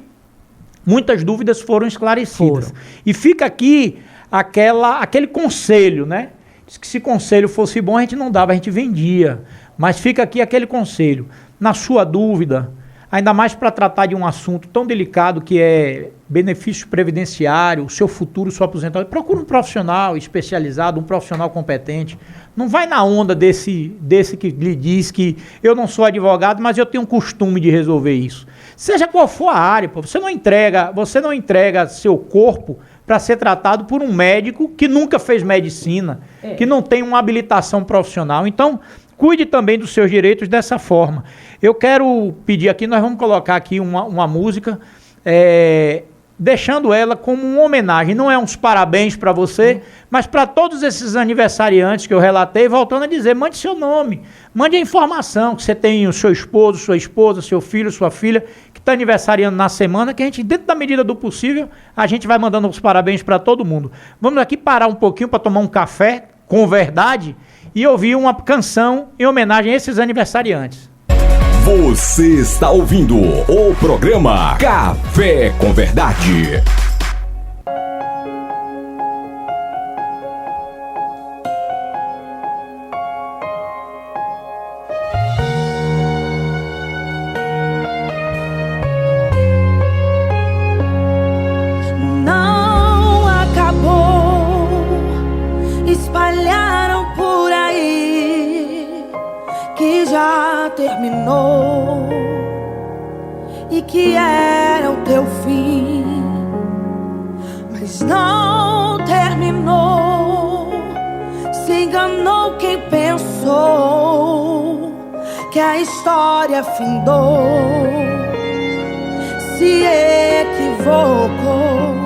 muitas dúvidas foram esclarecidas. E fica aqui aquele conselho, né? Diz que se conselho fosse bom, a gente não dava, a gente vendia. Mas fica aqui aquele conselho. Na sua dúvida, ainda mais para tratar de um assunto tão delicado que é benefício previdenciário, o seu futuro, sua aposentadoria, procura um profissional especializado, um profissional competente. Não vai na onda desse que lhe diz que eu não sou advogado, mas eu tenho um costume de resolver isso. Seja qual for a área, pô, você não entrega seu corpo para ser tratado por um médico que nunca fez medicina, que não tem uma habilitação profissional. Então, cuide também dos seus direitos dessa forma. Eu quero pedir aqui, nós vamos colocar aqui uma música, deixando ela como uma homenagem. Não é uns parabéns para você, mas para todos esses aniversariantes que eu relatei, voltando a dizer, mande seu nome, mande a informação que você tem o seu esposo, sua esposa, seu filho, sua filha, que está aniversariando na semana, que a gente, dentro da medida do possível, a gente vai mandando os parabéns para todo mundo. Vamos aqui parar um pouquinho para tomar um café com verdade e ouvir uma canção em homenagem a esses aniversariantes. Você está ouvindo o programa Café com Verdade. Não acabou, espalharam por aí que já terminou e que era o teu fim, mas não terminou. Se enganou quem pensou que a história findou, se equivocou.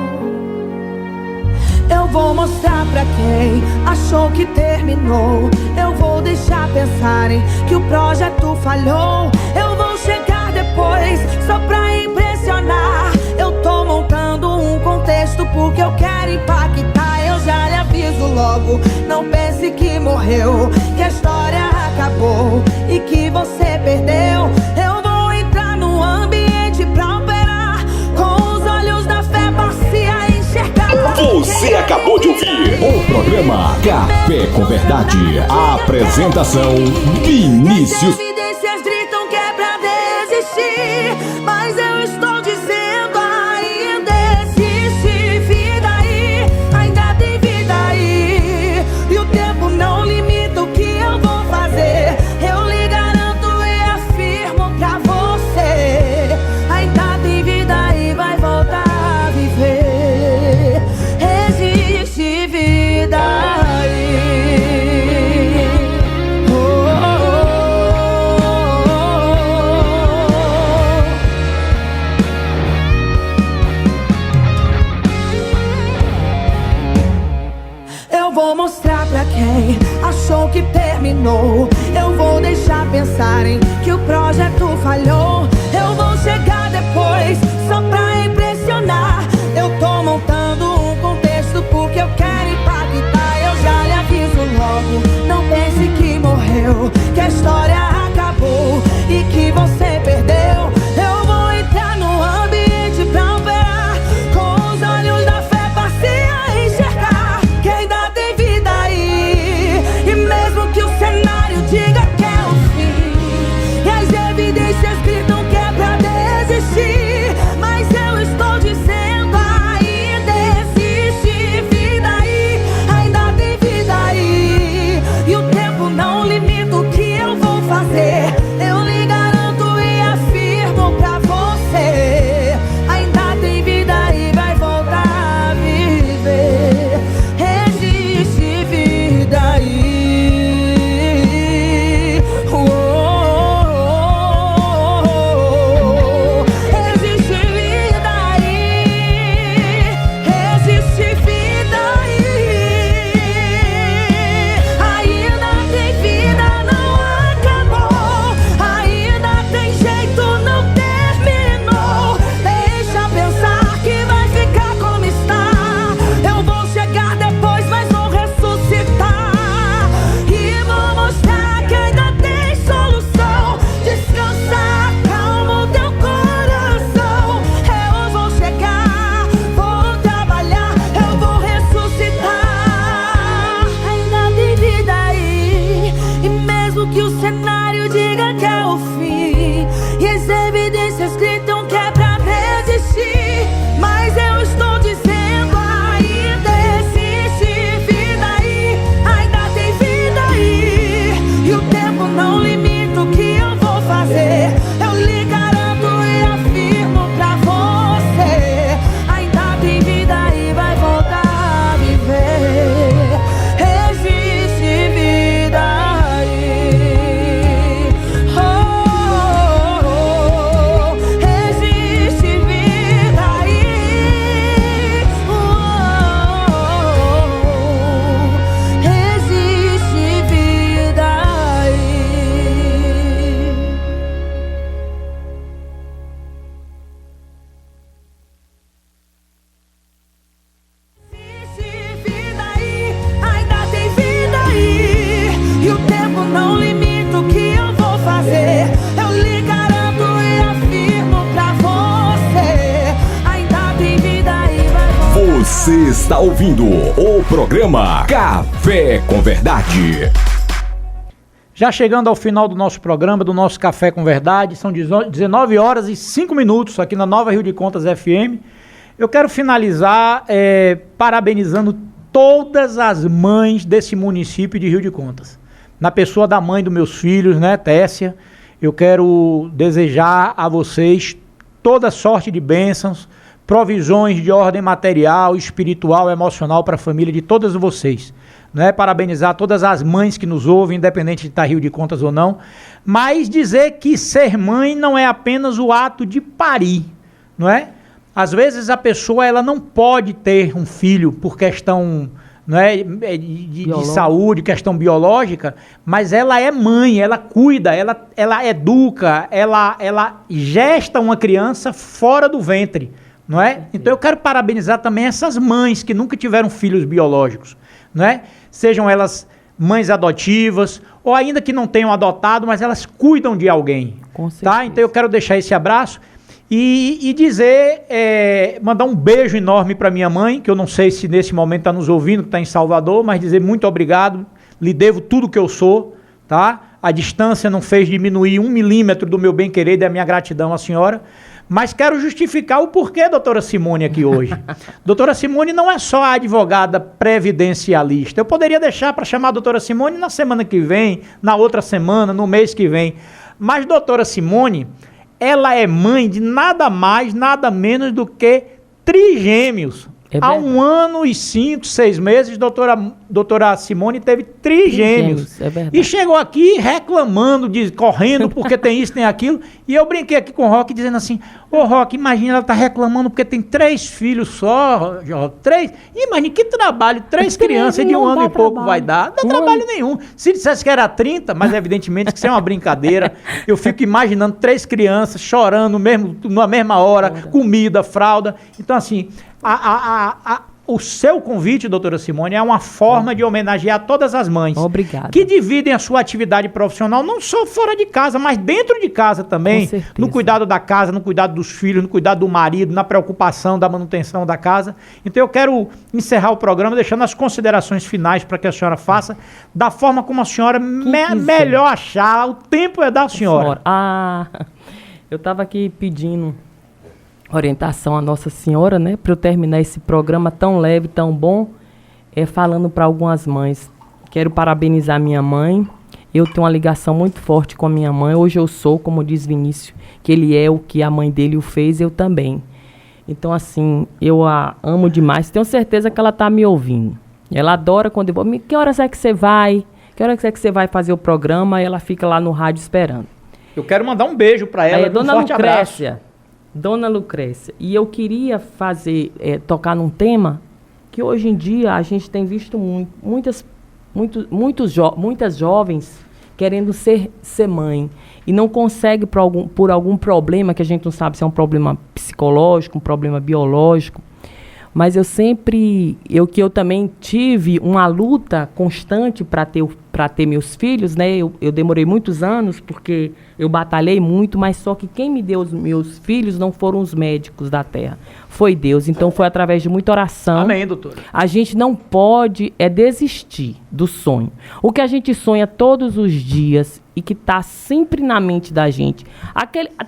Eu vou mostrar pra quem achou que terminou. Eu vou deixar pensarem que o projeto falhou. Eu vou chegar depois só pra impressionar. Eu tô montando um contexto porque eu quero impactar. Eu já lhe aviso logo, não pense que morreu, que a história acabou e que você perdeu. Eu vou entrar no ambiente pra operar, com os olhos da fé passe a enxergar. Você acabou de ouvir o programa Café com Verdade. A apresentação Vinícius. As evidências gritam que é pra desistir, mas eu estou dizendo ainda existe vida aí, ainda tem vida aí. E o tempo não limita o que eu vou fazer. Eu lhe garanto e afirmo pra você, ainda tem vida aí, vai voltar a viver. Existe vida aí. Eu vou mostrar pra quem achou que terminou. Eu vou deixar pensarem que o projeto falhou. Eu vou chegar depois só pra impressionar. Eu tô montando um contexto porque eu quero impactar. Eu já lhe aviso logo, não pense que morreu, que a história acabou e que você perdeu. Eu vou entrar no ambiente pra operar, com os olhos da fé passe a enxergar que ainda tem vida aí. E mesmo que o cenário diga que é o fim, e as evidências gritam que é pra desistir, mas eu estou dizendo ainda existe vida aí, ainda tem vida aí. E o tempo não limita o que eu vou fazer. Eu lhe garanto e afirmo pra você, ainda tem vida aí, vai voltar a viver. Existe vida aí. Existe vida aí. Existe vida aí. Ainda tem vida, não acabou. Ainda tem jeito, não terminou. Deixa pensar que vai ficar como está. Eu vou chegar depois, mas vou ressuscitar e vou mostrar que ainda tem solução. Descansa, calma o teu coração. Eu vou chegar, vou trabalhar, eu vou ressuscitar. Ainda tem vida aí, e mesmo que o cenário diga que é o fim, e as evidências gritam que é pra resistir, mas eu estou dizendo ainda existe vida aí, ainda tem vida aí. E o tempo não limita o que eu vou fazer. Eu lhe garanto e afirmo pra você, ainda tem vida aí, vai voltar a viver. Existe vida aí. Existe vida aí. Existe vida aí. Existe vida aí, ainda tem vida aí. E o tempo não limita o que eu vou fazer. Eu lhe garanto e afirmo pra você, ainda tem vida aí, vai voltar. Você está ouvindo o programa Café com Verdade. Já chegando ao final do nosso programa, do nosso Café com Verdade, são 19 horas e 5 minutos aqui na Nova Rio de Contas FM. Eu quero finalizar parabenizando todas as mães desse município de Rio de Contas. Na pessoa da mãe dos meus filhos, né, Tessia, eu quero desejar a vocês toda sorte de bênçãos, provisões de ordem material, espiritual, emocional para a família de todas vocês. Né? Parabenizar todas as mães que nos ouvem, independente de estar Rio de Contas ou não, mas dizer que ser mãe não é apenas o ato de parir, não é? Às vezes a pessoa ela não pode ter um filho por questão, não é, de saúde, questão biológica, mas ela é mãe, ela cuida, ela educa, ela gesta uma criança fora do ventre, não é? Então eu quero parabenizar também essas mães que nunca tiveram filhos biológicos, não é? Sejam elas mães adotivas, ou ainda que não tenham adotado, mas elas cuidam de alguém. Com certeza. Tá? Então eu quero deixar esse abraço e dizer, mandar um beijo enorme para minha mãe, que eu não sei se nesse momento está nos ouvindo, que está em Salvador, mas dizer muito obrigado, lhe devo tudo que eu sou, tá? A distância não fez diminuir 1 milímetro do meu bem-querer e da minha gratidão à senhora, mas quero justificar o porquê, doutora Simone, aqui hoje. Doutora Simone não é só a advogada previdencialista. Eu poderia deixar para chamar a doutora Simone na semana que vem, na outra semana, no mês que vem. Mas doutora Simone, ela é mãe de nada mais, nada menos do que trigêmeos. Há 1 ano e 5, 6 meses, doutora Simone teve trigêmeos. É verdade. E chegou aqui reclamando, correndo porque tem isso, tem aquilo. E eu brinquei aqui com o Roque dizendo assim, Roque, imagina, ela tá reclamando porque tem 3 filhos só, 3. Imagina que trabalho, 3 crianças de 1 ano e pouco vai dar. Não dá trabalho nenhum. Se dissesse que era 30, mas evidentemente que isso é uma brincadeira. Eu fico imaginando 3 crianças chorando na mesma hora, comida, fralda. Então assim, o seu convite, doutora Simone, é uma forma de homenagear todas as mães. Obrigada. Que dividem a sua atividade profissional não só fora de casa, mas dentro de casa também. No cuidado da casa, no cuidado dos filhos, no cuidado do marido, na preocupação da manutenção da casa. Então eu quero encerrar o programa deixando as considerações finais para que a senhora faça da forma como a senhora melhor achar. O tempo é da senhora. Eu estava aqui pedindo orientação à Nossa Senhora, né, para eu terminar esse programa tão leve, tão bom, falando para algumas mães. Quero parabenizar minha mãe. Eu tenho uma ligação muito forte com a minha mãe. Hoje eu sou, como diz Vinícius, que ele é o que a mãe dele o fez, eu também. Então, assim, eu a amo demais. Tenho certeza que ela está me ouvindo. Ela adora quando eu vou. Que horas é que você vai? Que horas é que você vai fazer o programa? E ela fica lá no rádio esperando. Eu quero mandar um beijo para ela. Dona forte Lucrécia. Abraço. Dona Lucrécia, e eu queria tocar num tema que hoje em dia a gente tem visto muitas jovens querendo ser mãe e não consegue por algum problema que a gente não sabe se é um problema psicológico, um problema biológico. Mas eu também tive uma luta constante para ter meus filhos, né? Eu demorei muitos anos porque eu batalhei muito, mas só que quem me deu os meus filhos não foram os médicos da terra, foi Deus. Então foi através de muita oração. Amém, doutora. A gente não pode desistir do sonho. O que a gente sonha todos os dias e que está sempre na mente da gente.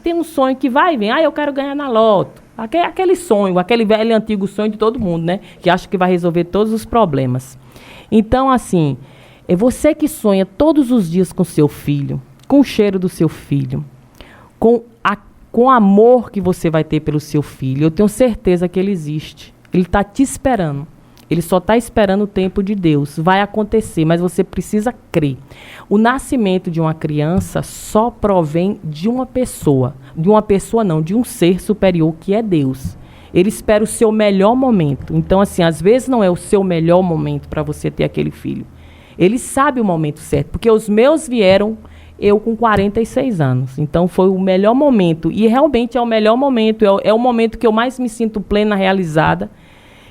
Tem um sonho que vai e vem, eu quero ganhar na loto. Aquele sonho, aquele velho antigo sonho de todo mundo, né? Que acha que vai resolver todos os problemas. Então, assim, é você que sonha todos os dias com seu filho, com o cheiro do seu filho, com o amor que você vai ter pelo seu filho. Eu tenho certeza que ele existe. Ele está te esperando. Ele só está esperando o tempo de Deus. Vai acontecer, mas você precisa crer. O nascimento de uma criança só provém de uma pessoa. De uma pessoa não, de um ser superior que é Deus. Ele espera o seu melhor momento. Então, assim, às vezes não é o seu melhor momento para você ter aquele filho. Ele sabe o momento certo, porque os meus vieram eu com 46 anos. Então, foi o melhor momento. E realmente é o melhor momento. É o momento que eu mais me sinto plena, realizada.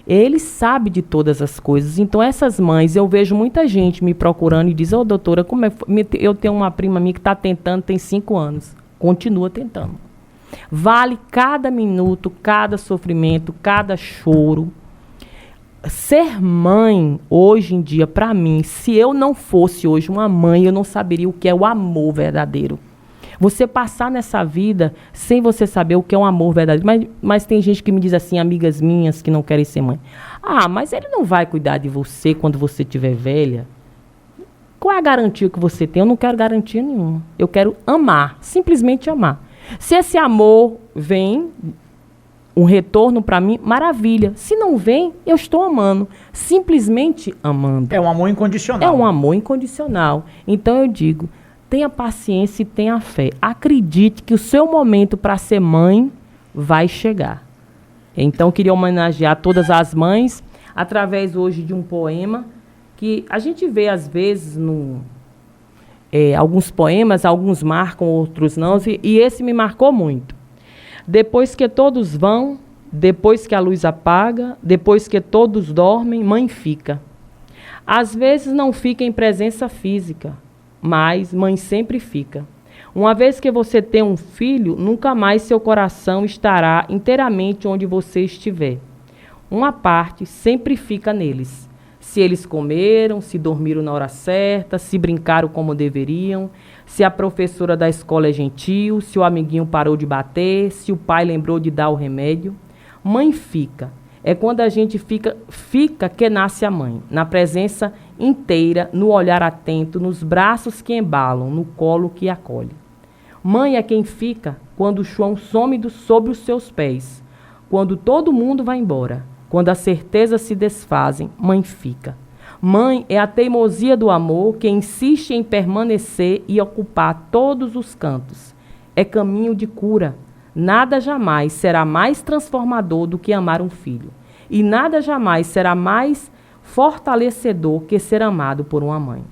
Ele sabe de todas as coisas. Então, essas mães, eu vejo muita gente me procurando e diz, doutora, como é? Eu tenho uma prima minha que está tentando, tem 5 anos. Continua tentando. Vale cada minuto, cada sofrimento, cada choro. Ser mãe, hoje em dia, para mim, se eu não fosse hoje uma mãe, eu não saberia o que é o amor verdadeiro. Você passar nessa vida sem você saber o que é um amor verdadeiro. Mas tem gente que me diz assim, amigas minhas que não querem ser mãe. Mas ele não vai cuidar de você quando você estiver velha. Qual é a garantia que você tem? Eu não quero garantia nenhuma. Eu quero amar, simplesmente amar. Se esse amor vem, um retorno para mim, maravilha. Se não vem, eu estou amando. Simplesmente amando. É um amor incondicional. É um amor incondicional. Então eu digo, tenha paciência e tenha fé. Acredite que o seu momento para ser mãe vai chegar. Então, queria homenagear todas as mães através hoje de um poema que a gente vê, às vezes, alguns poemas, alguns marcam, outros não, e esse me marcou muito. Depois que todos vão, depois que a luz apaga, depois que todos dormem, mãe fica. Às vezes não fica em presença física, mas mãe sempre fica. Uma vez que você tem um filho, nunca mais seu coração estará inteiramente onde você estiver. Uma parte sempre fica neles. Se eles comeram, se dormiram na hora certa, se brincaram como deveriam, se a professora da escola é gentil, se o amiguinho parou de bater, se o pai lembrou de dar o remédio. Mãe fica. É quando a gente fica que nasce a mãe, na presença inteira, no olhar atento, nos braços que embalam, no colo que acolhe. Mãe é quem fica quando o chão some sobre os seus pés, quando todo mundo vai embora, quando as certezas se desfazem, mãe fica. Mãe é a teimosia do amor que insiste em permanecer e ocupar todos os cantos. É caminho de cura. Nada jamais será mais transformador do que amar um filho. E nada jamais será mais fortalecedor que ser amado por uma mãe.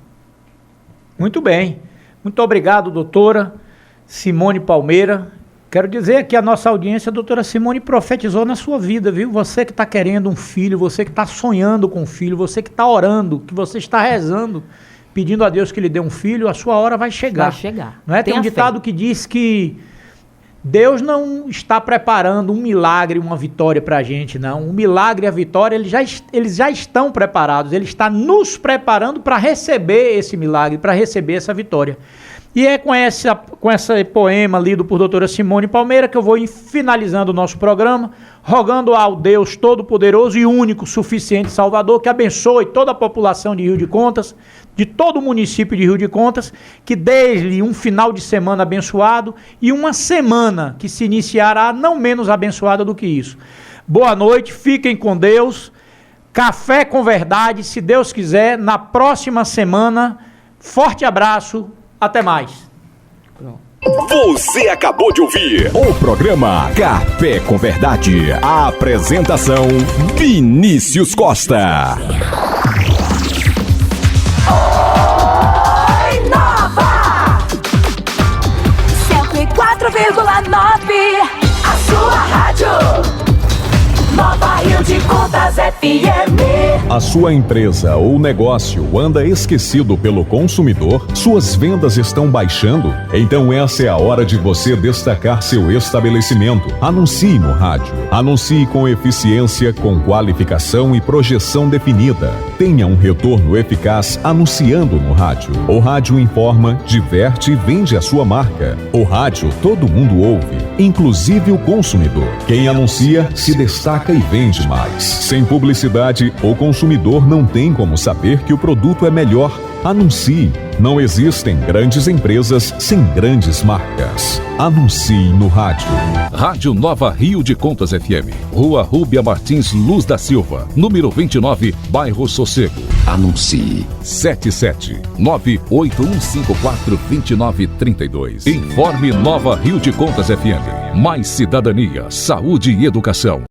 Muito bem. Muito obrigado, doutora Simone Palmeira. Quero dizer que a nossa audiência, a doutora Simone, profetizou na sua vida, viu? Você que está querendo um filho, você que está sonhando com um filho, você que está orando, que você está rezando, pedindo a Deus que lhe dê um filho, a sua hora vai chegar. Vai chegar. Não é? Tem um ditado que diz que Deus não está preparando um milagre, uma vitória para a gente, não. O milagre e a vitória, eles já estão preparados. Ele está nos preparando para receber esse milagre, para receber essa vitória. E é com esse poema lido por doutora Simone Palmeira que eu vou finalizando o nosso programa, rogando ao Deus Todo-Poderoso e Único, Suficiente Salvador, que abençoe toda a população de Rio de Contas, de todo o município de Rio de Contas, que dê-lhe um final de semana abençoado e uma semana que se iniciará não menos abençoada do que isso. Boa noite, fiquem com Deus. Café com Verdade, se Deus quiser, na próxima semana. Forte abraço. Até mais. Você acabou de ouvir o programa Café com Verdade. A apresentação: Vinícius Costa. Oi, Nova! 104,9, a sua rádio. Nova Rio de Contas FM. A sua empresa ou negócio anda esquecido pelo consumidor? Suas vendas estão baixando? Então essa é a hora de você destacar seu estabelecimento. Anuncie no rádio. Anuncie com eficiência, com qualificação e projeção definida. Tenha um retorno eficaz anunciando no rádio. O rádio informa, diverte e vende a sua marca. O rádio todo mundo ouve, inclusive o consumidor. Quem anuncia se destaca e vende mais. Sem publicidade, o consumidor não tem como saber que o produto é melhor. Anuncie. Não existem grandes empresas sem grandes marcas. Anuncie no rádio. Rádio Nova Rio de Contas FM. Rua Rúbia Martins Luz da Silva, número 29, bairro Sossego. Anuncie. 77981542932. Informe Nova Rio de Contas FM. Mais cidadania, saúde e educação.